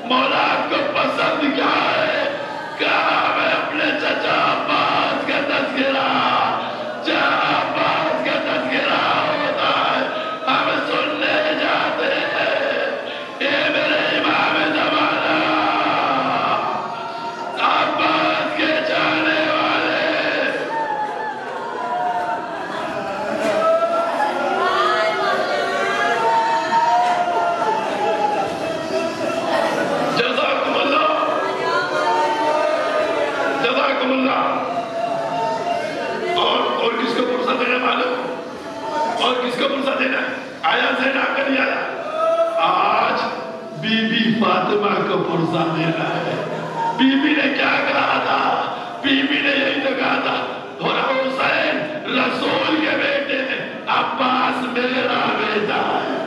Speaker 1: مولا آپ کو پسند کیا ہے؟ کہا میں اپنے چچا عباس کا تذکرہ، جہاں عباس کا تذکرہ ہوتا ہے ہم سننے جاتے ہیں. اے میرے امام زمانہ، عباس کے جانے والے، بیوی نے کیا کہا تھا؟ بیوی نے یہی تو کہا تھا حسین رسول کے بیٹے عباس میرا بیٹا ہے.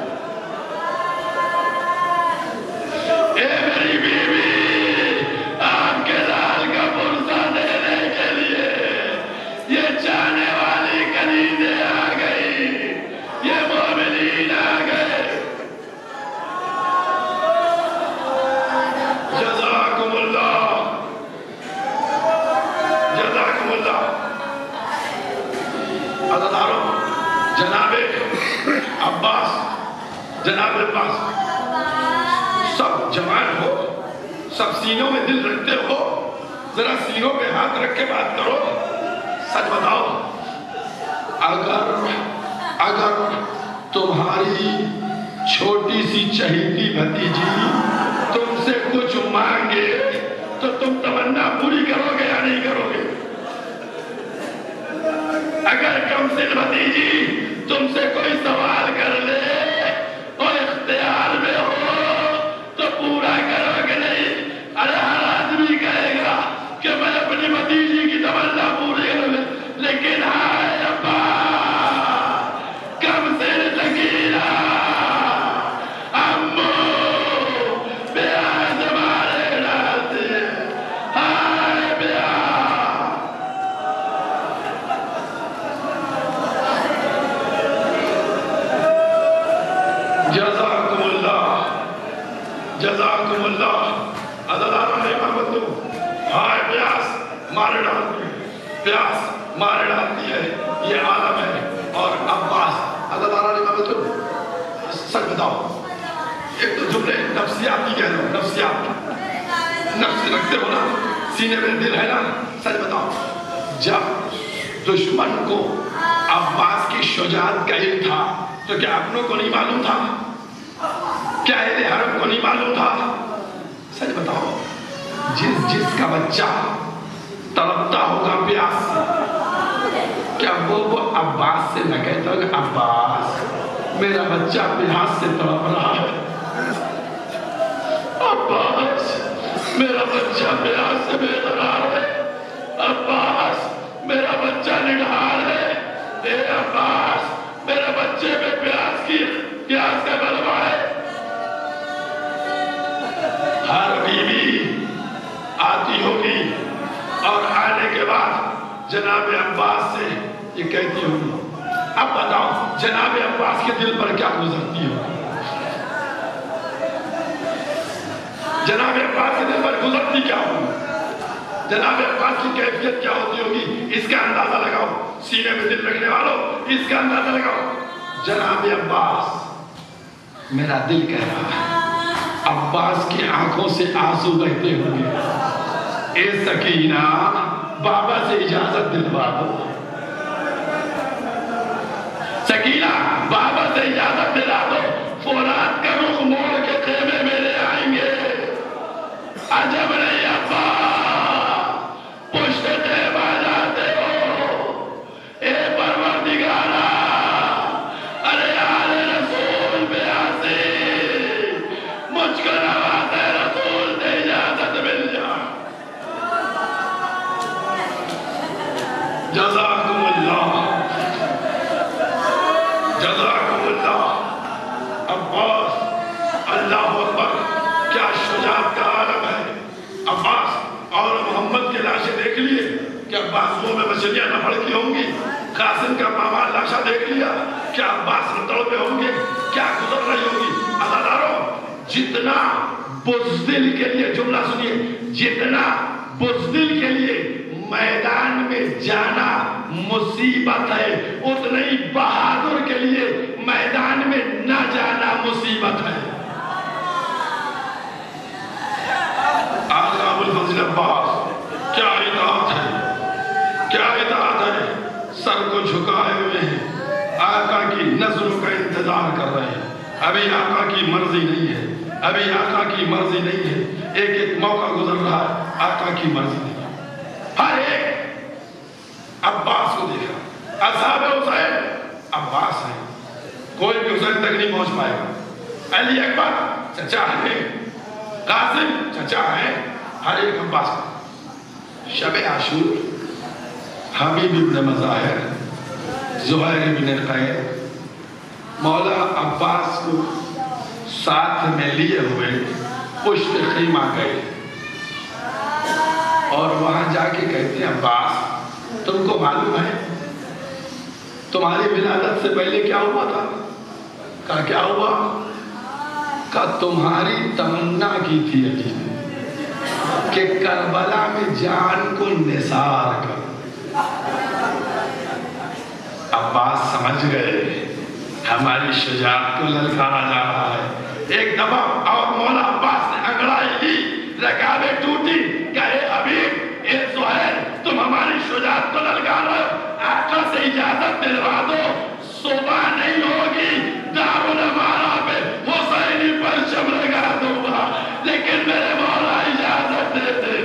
Speaker 1: اے میری بیوی آپ کے لال کا پرسہ دینے کے لیے یہ چاہنے والی کنیزیں آ گئی، یہ مومنین آ گئے. جزاکم اللہ، جزاکم اللہ. عزیزانو، جناب عباس سب جماعت ہو، سب سینوں میں دل رکھتے ہو، ذرا سینوں پہ ہاتھ رکھ کے بات کرو. سچ بتاؤ، اگر تمہاری چھوٹی سی چہیتی بھتیجی تم سے کچھ مانگے تو تم تمنا پوری کرو گے یا نہیں کرو گے؟ اگر کم سن بھتیجی تم سے کوئی سوال کر لے اور اختیار میں ہو تو پورا کرو گے نہیں؟ ارے ہر آدمی کہے گا کہ میں اپنی بھتیجی کی تمنا پوری کروں گا، لیکن ہائے ابا کم سن سکینہ امو بیاہ مارے ڈالتے ہیں، ہائے بیاہ. جزاکم اللہ، جزاکم اللہ. عزیزانو نے محمد دو ہائے پیاس مارے ڈالتی ہے، پیاس مارے ڈالتی ہے، یہ عالم ہے. اور عباس، عزیزانو نے محمد دو سچ بتاؤ، ایک تو جملے نفسیاتی کہہ رہے ہو، نفسیات نفس رکھتے ہو نا، سینے میں دل ہے نا. سچ بتاؤ، جب دشمن کو عباس کی شجاعت کا علم تھا تو کیا اپنوں کو نہیں معلوم تھا؟ کیا اہل حرم کو نہیں معلوم تھا؟ سچ بتاؤ، جس کا بچہ تڑپتا ہوگا پیاس سے، کیا وہ عباس سے نہ کہتا ہوگا عباس میرا بچہ پیاس سے تڑپ رہا ہے، عباس میرا بچہ پیاس سے بیقرار ہے، عباس میرا بچہ نڈھال ہے، اے عباس میرے بچے میں پیاس کا غلبہ ہے. ہر بیوی آتی ہوگی اور آنے کے بعد جناب عباس سے یہ کہتی ہوگی، اب بتاؤ جناب عباس کے دل پر کیا گزرتی ہوگی؟ جناب عباس کے دل پر گزرتی کیا ہوگی؟ جناب عباس کی کیفیت کیا ہوتی ہوگی؟ اس کا اندازہ لگاؤ. سینے میں دل رکھنے والوں اس کا اندازہ لگاؤ. جناب عباس میرا دل کہہ رہا ہے، عباس کی آنکھوں سے آنسو بہتے ہوں گے، اے سکینہ بابا سے اجازت دلوا دو، سکینہ بابا سے اجازت دلا دو، فولاد کا رخ موڑ کے خیمے میں لے آئیں گے. عجب نہیں ابا پشت دیب آ جاتے ہو، اے پروردگارہ ارے آل رسول بیاسی مجھ کو نواز رسول دے اجازت مل جا. جزاکم اللہ، جزاکم اللہ. عباس اللہ اکبر، کیا شجاعت کا عالم ہے. عباس اور محمد کے لاشیں دیکھ لیے، کیا بازوؤں میں مچھلیاں نہ پھڑکی ہوں گی؟ قاسم کا ماما لاشا دیکھ لیا، کیا عباس نہ تڑپے ہوں گے؟ کیا گزر رہی ہوگی؟ عزیزانو، جتنا بزدل کے لیے، جملہ سنیے، جتنا بزدل کے لیے میدان میں جانا مصیبت ہے، اتنا ہی بہادر کے لیے میدان میں نہ جانا مصیبت ہے. آقا ابوالفضل عباس کیا اطاعت ہے، کیا اطاعت ہے. سر کو جھکائے ہوئے ہیں، آقا کی نظروں کا انتظار کر رہے ہیں. ابھی آقا کی مرضی نہیں ہے، ابھی آقا کی مرضی نہیں ہے. ایک ایک موقع گزر رہا ہے، آقا کی مرضی نہیں ہے. ہر ایک عباس کو دیکھا. اصحاب حسین عباس ہیں، کوئی بھی حسین تک نہیں پہنچ پائے گا. علی اکبر چچا ہے، قاسم چچا ہے، ہر ایک عباس کو شب عاشور حبیب ابن مظاہر زہیر ابن قید مولا عباس کو ساتھ میں لیے ہوئے پشت خیمہ گئے اور وہاں جا کے کہتے ہیں عباس تم کو معلوم ہے تمہاری ولادت سے پہلے کیا ہوا تھا؟ کہا کیا ہوا؟ کہا تمہاری تمنا کی تھی عجیب کہ کربلا میں جان کو نثار کر. عباس سمجھ گئے ہماری شجاعت کو للکارا جا رہا ہے. ایک دفعہ اور مولا عباس نے انگڑائی لی, رکابیں ٹوٹی, کہے حبیب اے زہیر تم ہماری شجاعت کو للکار رہے ہو, آقا سے اجازت دلوا دو, صبح نہیں ہوگی دارالامارہ پہ حسینی پرچم لگا دوں گا, لیکن میرے مولا اجازت دے دے.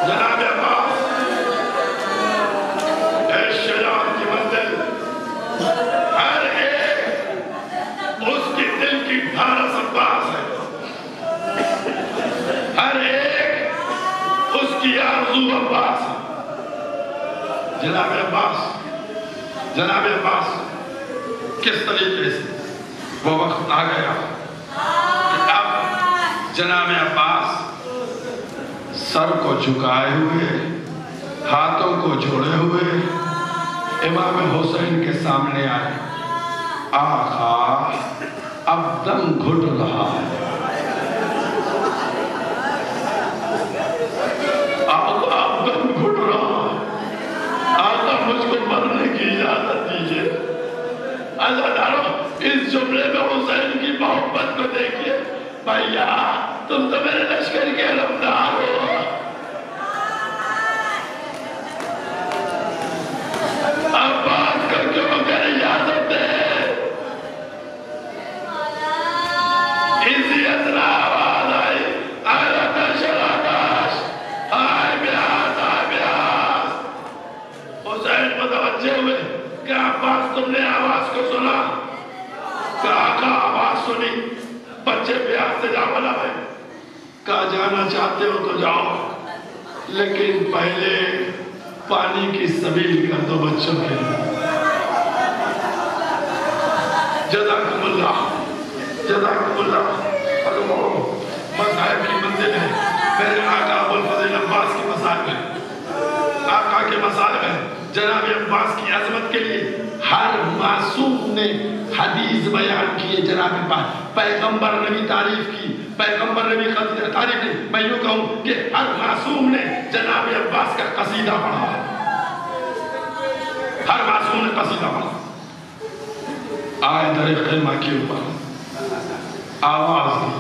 Speaker 1: جناب عباس اے شجاعت کی منزل, ہر ایک اس کی دل کی دھارس عباس ہے, ہر ایک اس کی آرزو عباس ہے. جناب عباس کس طریقے سے وہ وقت آ گیا کہ اب جناب عباس سر کو جھکائے ہوئے, ہاتھوں کو جوڑے ہوئے امام حسین کے سامنے آئے. آقا اب دم گھٹ رہا ہے, آقا اب دم گھٹ رہا ہے, آقا مجھ کو مرنے کی اجازت دیجئے. عزادارو اس جملے میں حسین کی محبت کو دیکھئے. بھائیا تم تو میرے لشکر کے علمدار ہو, عباس کو کیوں کر اجازت دے. اسی اثر آواز آئی, آلتش آتش, آئے بیاس آئے بیاس. حسین متوجہ ہوئے کہ عباس تم نے آواز کو سنا؟ کہ آقا آواز سنی, بچے پیاس سے جا بلا ہے. کہا جانا چاہتے ہو تو جاؤ, لیکن پہلے پانی کی سبیل کر دو بچوں کے لیے. جزاکم اللہ, جزاکم اللہ. مذاہب کی منزل ہے, میرے آقا ابوالفضل عباس کی مصائب ہے, آقا کے مصائب ہے. جناب عباس کی عظمت کے لیے ہر معصوم نے حدیث بیان کی ہے. جناب عباس پیغمبر نے بھی تعریف کی, پیغمبر نے بھی تعریف کی. میں یوں کہوں کہ ہر معصوم نے جناب عباس کا قصیدہ پڑھا, ہر معصوم نے قصیدہ پڑھا. آئے در خیمہ کے اوپر آواز دی,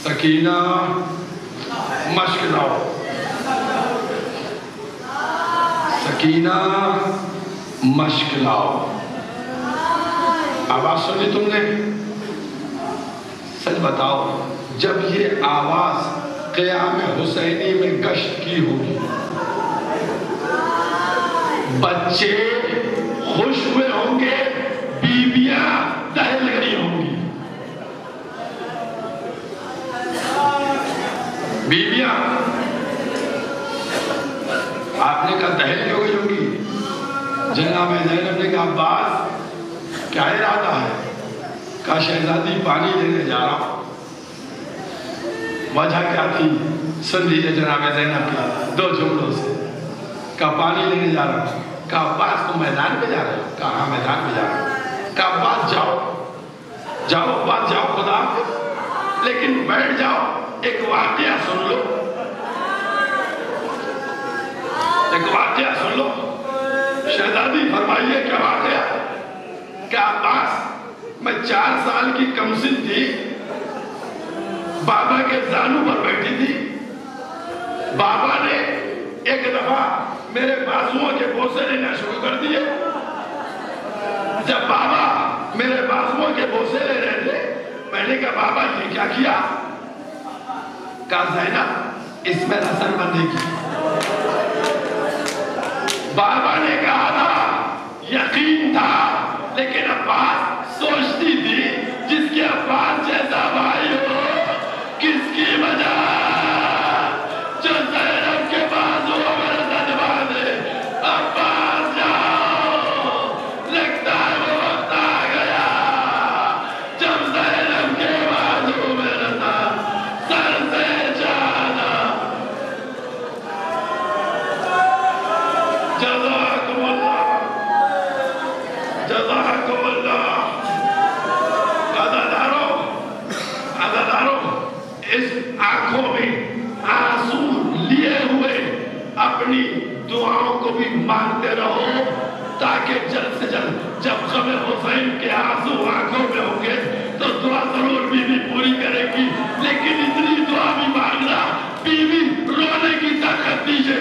Speaker 1: سکینہ مشک لاؤ, سکینہ مشک لاؤ. آواز سنی تم نے؟ سچ بتاؤ جب یہ آواز قیام حسینی میں گشت کی ہوگی, بچے خوش ہوئے ہوں گے, بیویاں دہل گئی ہوں گی. بیویاں آپ نے کہا دہل کی ہو گئی ہوگی. جناب زینب نے کہا عباس کیا ارادہ ہے؟ کہا شہزادی پانی لینے جا رہا ہوں. وجہ کیا تھی سن لیجئے جناب زینب کی دو جملوں سے. کہا پانی لینے جا رہا ہوں. کہا عباس تم میدان پہ جا رہے ہو؟ کہا ہاں میدان پہ جا رہا ہوں. کہا عباس جاؤ جاؤ عباس جاؤ, خدا لیکن بیٹھ جاؤ, ایک واقعہ سن لو, ایک واقعہ سن لو. شہزادی فرمائیے کیا واقعہ؟ کہ عباس میں 4 سال کی کمسن تھی, بابا کے زانو پر بیٹھی تھی. بابا نے ایک دفعہ میرے بازوؤں کے بوسے لینا شروع کر دیے. جب بابا میرے بازوؤں کے بوسے لے رہے تھے, میں نے کہا بابا یہ کیا کیا؟ کہا زینب اس میں رسن بندی کی. بابا نے کہا تھا, یقین تھا, لیکن عباس سوچتی تھی جس کے جاداروں اس آنکھوں میں آنسو لیے ہوئے اپنی دعاؤں کو بھی مانتے رہو، تاکہ جلد سے جلد جب غم حسین کے آنسو آنکھوں میں ہوں گے تو دعا ضرور بیوی پوری کرے گی، لیکن اتنی دعا بھی مانگنا بیوی رونے کی طاقت دیجئے،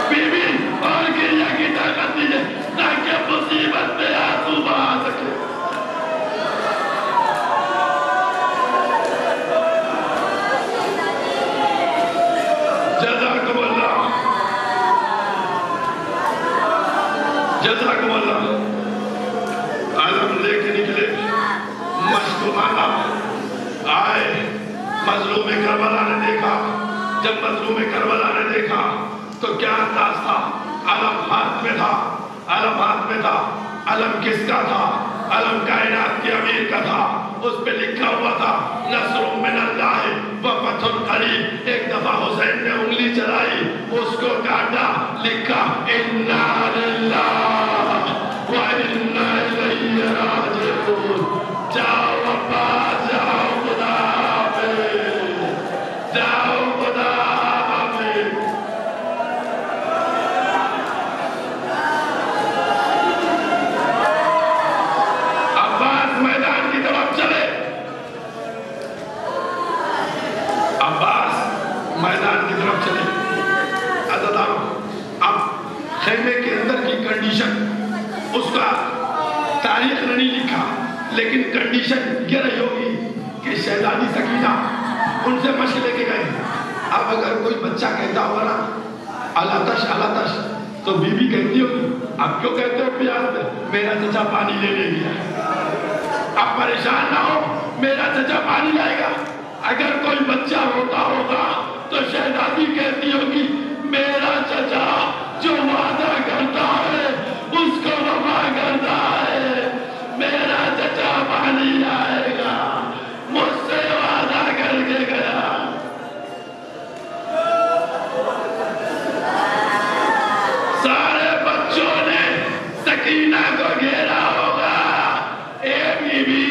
Speaker 1: بیوی اور گریہ کی طاقت دیجئے، تاکہ مصیبت میں آنسو بہا سکے۔ جزاکم اللہ، جزاکم اللہ۔ علم لے کے نکلے، مشکومانہ آئے، مظلوم کربلا نے دیکھا، جب مظلوم کربلا نے دیکھا تو کیا انداز تھا؟ علم ہاتھ میں تھا، علم ہاتھ میں تھا۔ علم کس کا تھا؟ علم کائنات کے امیر کا تھا، اس پہ لکھا ہوا تھا نصر من اللہ و فتح قریب۔ ایک دفعہ حسین نے انگلی چلائی، اس کو کاٹا، لکھا انا للہ و انا الیہ راجعون۔ جاؤ عباس، جاؤ، خدا حافظ، جاؤ، خدا حافظ۔ عباس میدان کی طرف چلے، عباس میدان کی طرف چلے۔ عزیزانو، اب خیمے کے اندر کی کنڈیشن، اس کا تاریخ نے نہیں لکھا، لیکن کنڈیشن یہ رہی ہوگی کہ شہزادی سکینہ ان سے مشق لے کے گئے۔ اب اگر کوئی بچہ کہتا ہوگا نا الاتش الاتش، تو بی بی کہتی ہوگی اب کیوں کہتے ہو پیاس، میرا چچا پانی لینے گیا ہے، اب پریشان نہ ہو، میرا چچا پانی لائے گا۔ اگر کوئی بچہ روتا ہوگا تو شہزادی کہتی ہوگی میرا چچا جو وعدہ کرتا ہے اس کو وفا کرتا ہے، میرا چچا پانی لائے گا، مجھ سے وعدہ کر کے گیا۔ سارے بچوں نے سکینہ کو گھیرا ہوگا، اے بی بی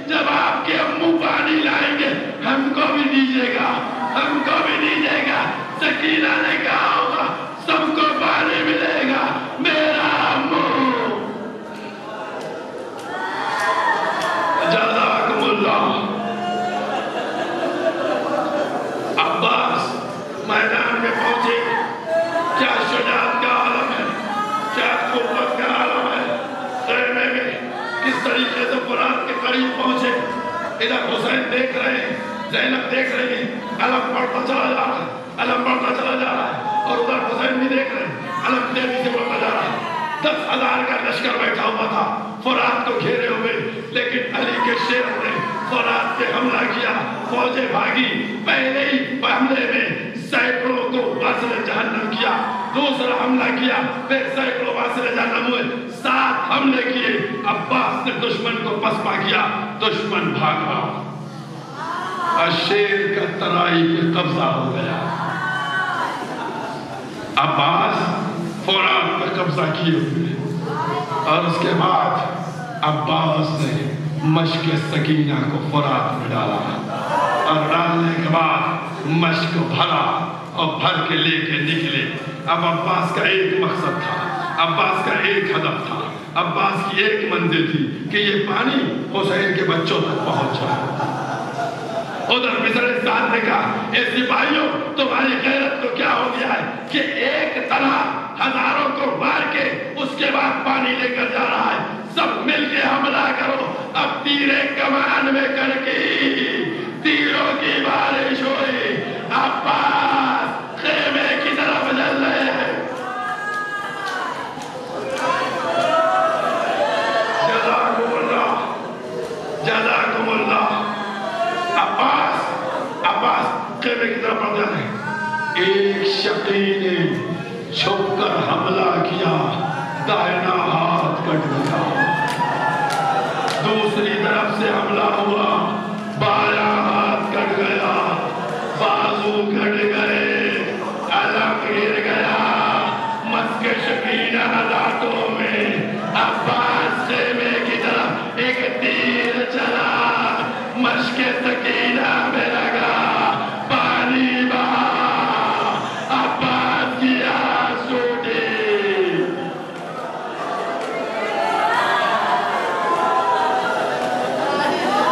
Speaker 1: جب آپ کے امو پانی لائیں گے ہم کو بھی دیجئے گا، ہم کو بھی دیجئے گا۔ سکینہ نے کہا ہوگا سب کو پانی ملے گا، میرا امو۔ جزاکم اللہ۔ عباس میدان میں پہنچے، کیا شجاعت کا عالم ہے، کیا قوت کا عالم ہے۔ خیمے میں کس طریقے سے فرات کے قریب پہنچے، ادھر حسین دیکھ رہے ہیں، زینب دیکھ رہی ہے، علم بڑھتا چلا جا رہا ہے، علم بڑھتا چلا جا رہا ہے، اور ادھر حسین بھی دیکھ رہے ہیں، علم تیزی سے بڑھتا جا رہا ہے۔ 10,000 کا لشکر بیٹھا ہوا تھا فرات کو گھیرے ہوئے، لیکن علی کے شیر نے فرات پہ حملہ کیا، فوجیں بھاگی، پہلے ہی حملے میں سینکڑوں کو واصل جہنم کیا، دوسرا حملہ کیا، پھر سینکڑوں واصل جہنم ہوئے، 7 حملے کیے۔ عباس نے دشمن کو پسپا کیا، دشمن بھاگا، شیر کا ترائی پہ قبضہ ہو گیا۔ عباس فرات پہ قبضہ کیے ہوئے، اور اس کے بعد عباس نے مشک سکینہ کو فرات میں ڈالا، اور ڈالنے کے بعد مشک بھرا اور بھر کے لے کے نکلے۔ اب عباس کا ایک مقصد تھا، عباس کا ایک ہدف تھا، عباس کی ایک منزل تھی کہ یہ پانی حسین کے بچوں تک پہنچ جائے۔ ادھر مصر سعد نے کہا اے سپاہیوں تمہاری غیرت کو کیا ہو گیا ہے کہ ایک طرح ہزاروں کو مار کے اس کے بعد پانی لے کر جا رہا ہے، سب مل کے حملہ کرو۔ اب تیرے کمان میں کر کے تیروں کی بارش ہوئی، عباس خیمے کی طرف چل رہے ہیں۔ جزاکم اللہ، جزاکم اللہ۔ عباس خیمے کی طرف بڑھ جاتے ہیں۔ ایک شقی نے چھپ کر حملہ کیا، دائنا ہاتھ کٹ گیا، دوسری طرف سے حملہ ہوا، بایاں ہاتھ کٹ گیا، بازو کٹ گئے، علم گر گیا، مسک شقینہ دانتوں میں۔ عباس خیمے کی طرف ایک تیر چلا، مشک کے سکینہ میں لگا پانی بہا عباس کی آنسو ڈی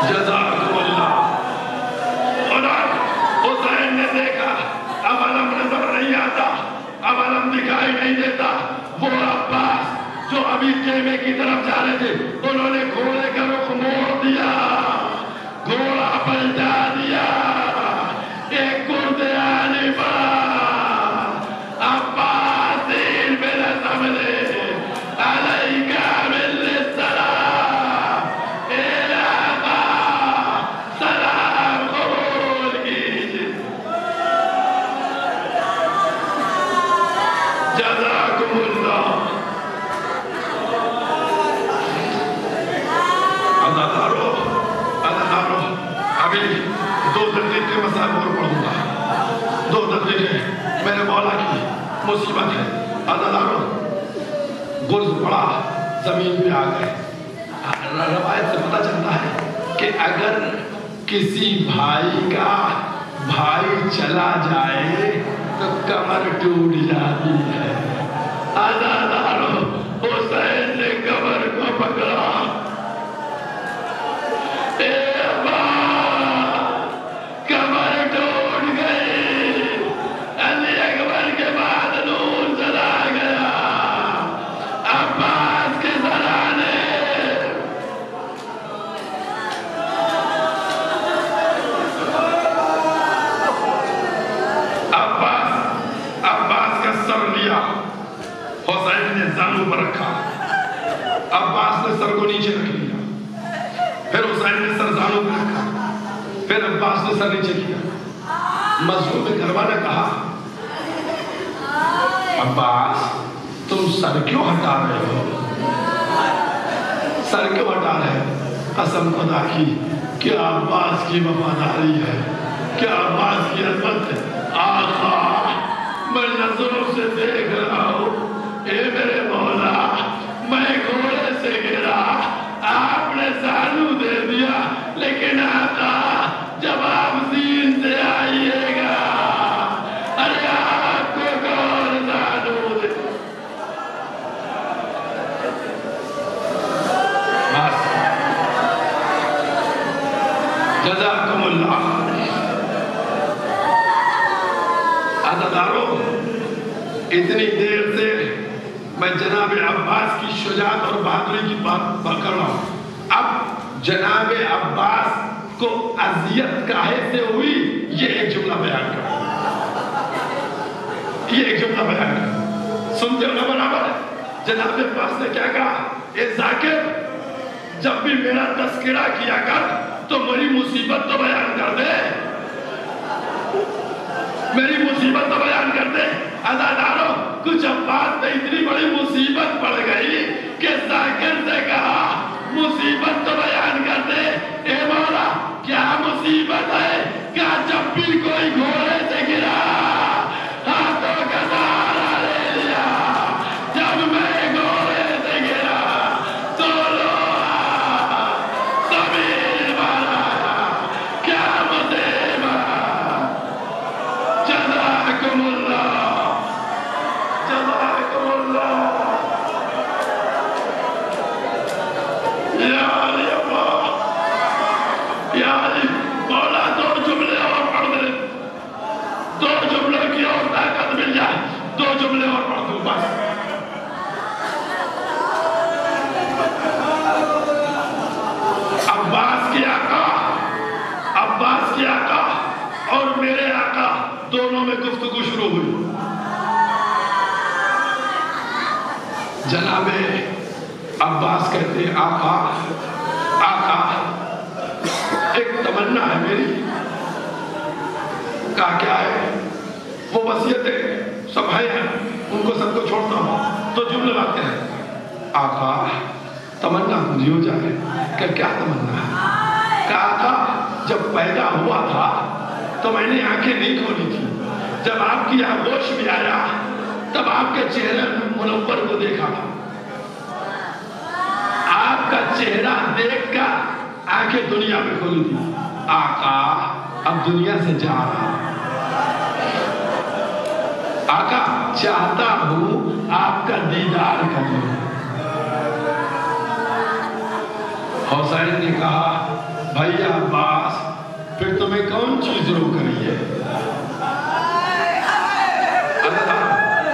Speaker 1: جزاکم اللہ. اور حسین نے دیکھا اب علم نظر نہیں آتا اب علم دکھائی نہیں دیتا. وہ عباس جو ابھی خیمے کی طرف جا رہے تھے انہوں نے گھوڑے کا رخ موڑ دیا گھوڑا پلٹا دیا ایک قردیانی پڑا عباس بن سملے علیکہ بالسلام اے آقا سلام قبول کیجئے. جزاکم اللہ. ابھی 2 دقیقے کے مسائل اور پڑھوں گا. 2 دقیقے میرے مولا کی مصیبت ہے. عزادارو گرز پڑا زمین پہ آ گئے. روایت سے پتہ چلتا ہے کہ اگر کسی بھائی کا بھائی چلا جائے تو کمر ٹوٹ جاتی ہے. عزادارو حسین نے کمر کو پکڑا. کمر ٹوٹ گئی. علی اکبر کے بعد نور چلا گیا. عباس کے سرانے عباس کا سر لیا حسین نے زانوں پر رکھا. عباس نے سر کو نیچے رکھ لیا پھر حسین نے سر زانوں پر رکھا پھر عباس نے سر نیچے کیا. مظلوم گھروا نے کہا عباس تم سر کیوں ہٹا رہے ہو سر کیوں ہٹا رہے ہو. قسم خدا کی کیا عباس کی وفاداری ہے کیا عباس کی عظمت ہے. آقا میں نظروں سے دیکھ رہا ہوں اے میرے مولا میں گھوڑے سے گرا آپ نے زانو دے دیا لیکن آقا جب آپ زین سے آئیے گا ارے آپ کو کون زانو دے. بس جزاکم اللہ. عزادارو اتنی دیر سے میں جناب عباس کی شجاعت اور بہادری کی بات کر رہا ہوں. اب جناب عباس کو اذیت کاہے سے ہوئی یہ ایک جملہ بیان کر سنتے ہو نا برابر. جناب عباس نے کیا کہا اے ذاکر جب بھی میرا تذکرہ کیا کر تو میری مصیبت تو بیان کر دے میری مصیبت تو بیان کر دے. عزادارو کچھ عباس نے اتنی بڑی مصیبت پڑ گئی کہ ذاکر سے کہا مصیبت تو بیان کر دے. اے مولا کیا مصیبت ہے کیا جب بھی کوئی گھوڑے سے گرا ہاتھوں کا سہارا لے لیا جب میں گھوڑے سے گرا تو لوہا زمین والا کیا مصیبت. جزاکم اللہ. جزاکم اللہ. یا علی اللہ یا علی مولا 2 جملے اور پڑھ دے 2 جملوں کی اور طاقت مل جائے 2 جملے اور پڑھ دوں بس. عباس کی آقا اور میرے آقا دونوں میں گفتگو شروع ہوئی. جناب عباس کہتے ہیں آقا ایک تمنا ہے میری. کہا کیا ہے؟ وہ وصیتیں سب ہیں ان کو سب کو چھوڑتا ہوں تو جملے آتے ہیں. آقا تمنا پوری ہو جائے. کہ کیا تمنا ہے؟ کہا آقا جب پیدا ہوا تھا تو میں نے آنکھیں نہیں کھولی تھی. جب آپ کی آغوش میں آیا تب آپ کے چہرے منور کو دیکھا تھا. آپ کا چہرہ دیکھ کر آنکھیں دنیا میں کھولی تھی. آقا اب دنیا سے جا رہا، آقا چاہتا ہوں آپ کا دیدار کر لوں۔ حسین نے کہا بھائی عباس پھر تمہیں کون چیز روک رہی ہے؟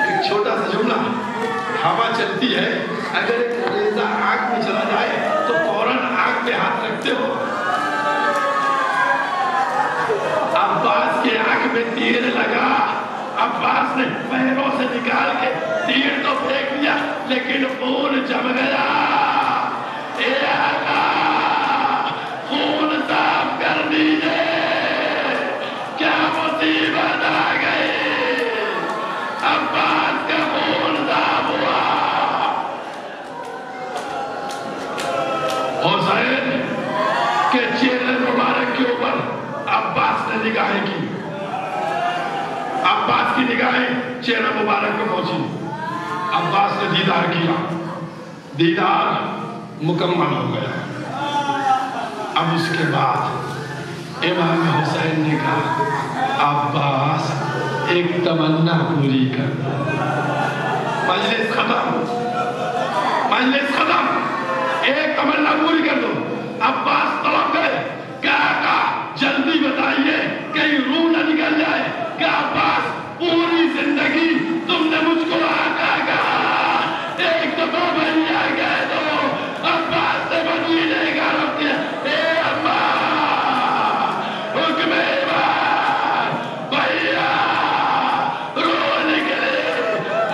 Speaker 1: ایک چھوٹا سا جملہ، ہوا چلتی ہے، اگر ایک ریزہ آنکھ میں چلا جائے تو فوراً آنکھ پہ ہاتھ رکھتے ہو۔ عباس کے آنکھ میں تیر لگا، عباس نے پیروں سے نکال کے تیر تو پھینک دیا لیکن خون جم گیا۔ اے آقا خون صاف کر دیجئے، کیا مصیبت آ گئی؟ عباس کا خون صاف ہوا۔ حسین کے چہرے مبارک کے اوپر عباس نے نگاہیں کی، عباس کی نگاہیں چہرہ مبارک میں پہنچی، عباس نے دیدار کیا، دیدار مکمل ہو گیا۔ اب اس کے بعد امام حسین نے کہا عباس ایک تمنا پوری کر دو۔ مجلس ختم، مجلس ختم، ایک تمنا پوری کر دو۔ عباس طلب گئے، کہا جلدی بتائیے کہیں روح نہ نکل جائے۔ کہ عباس پوری زندگی تم نے مجھ کو آقا کہا، ایک دفعہ بھیا کہہ دو۔ عباس نے مدینے کا رخ کیا، اے عباس حکم ایمان بھیا روح نکلے۔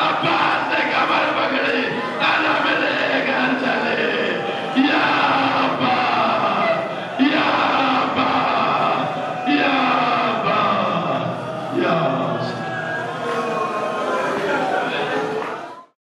Speaker 1: عباس نے کمر پکڑی، علم لے کر چلے، یا عباس یا عباس یا عباس یا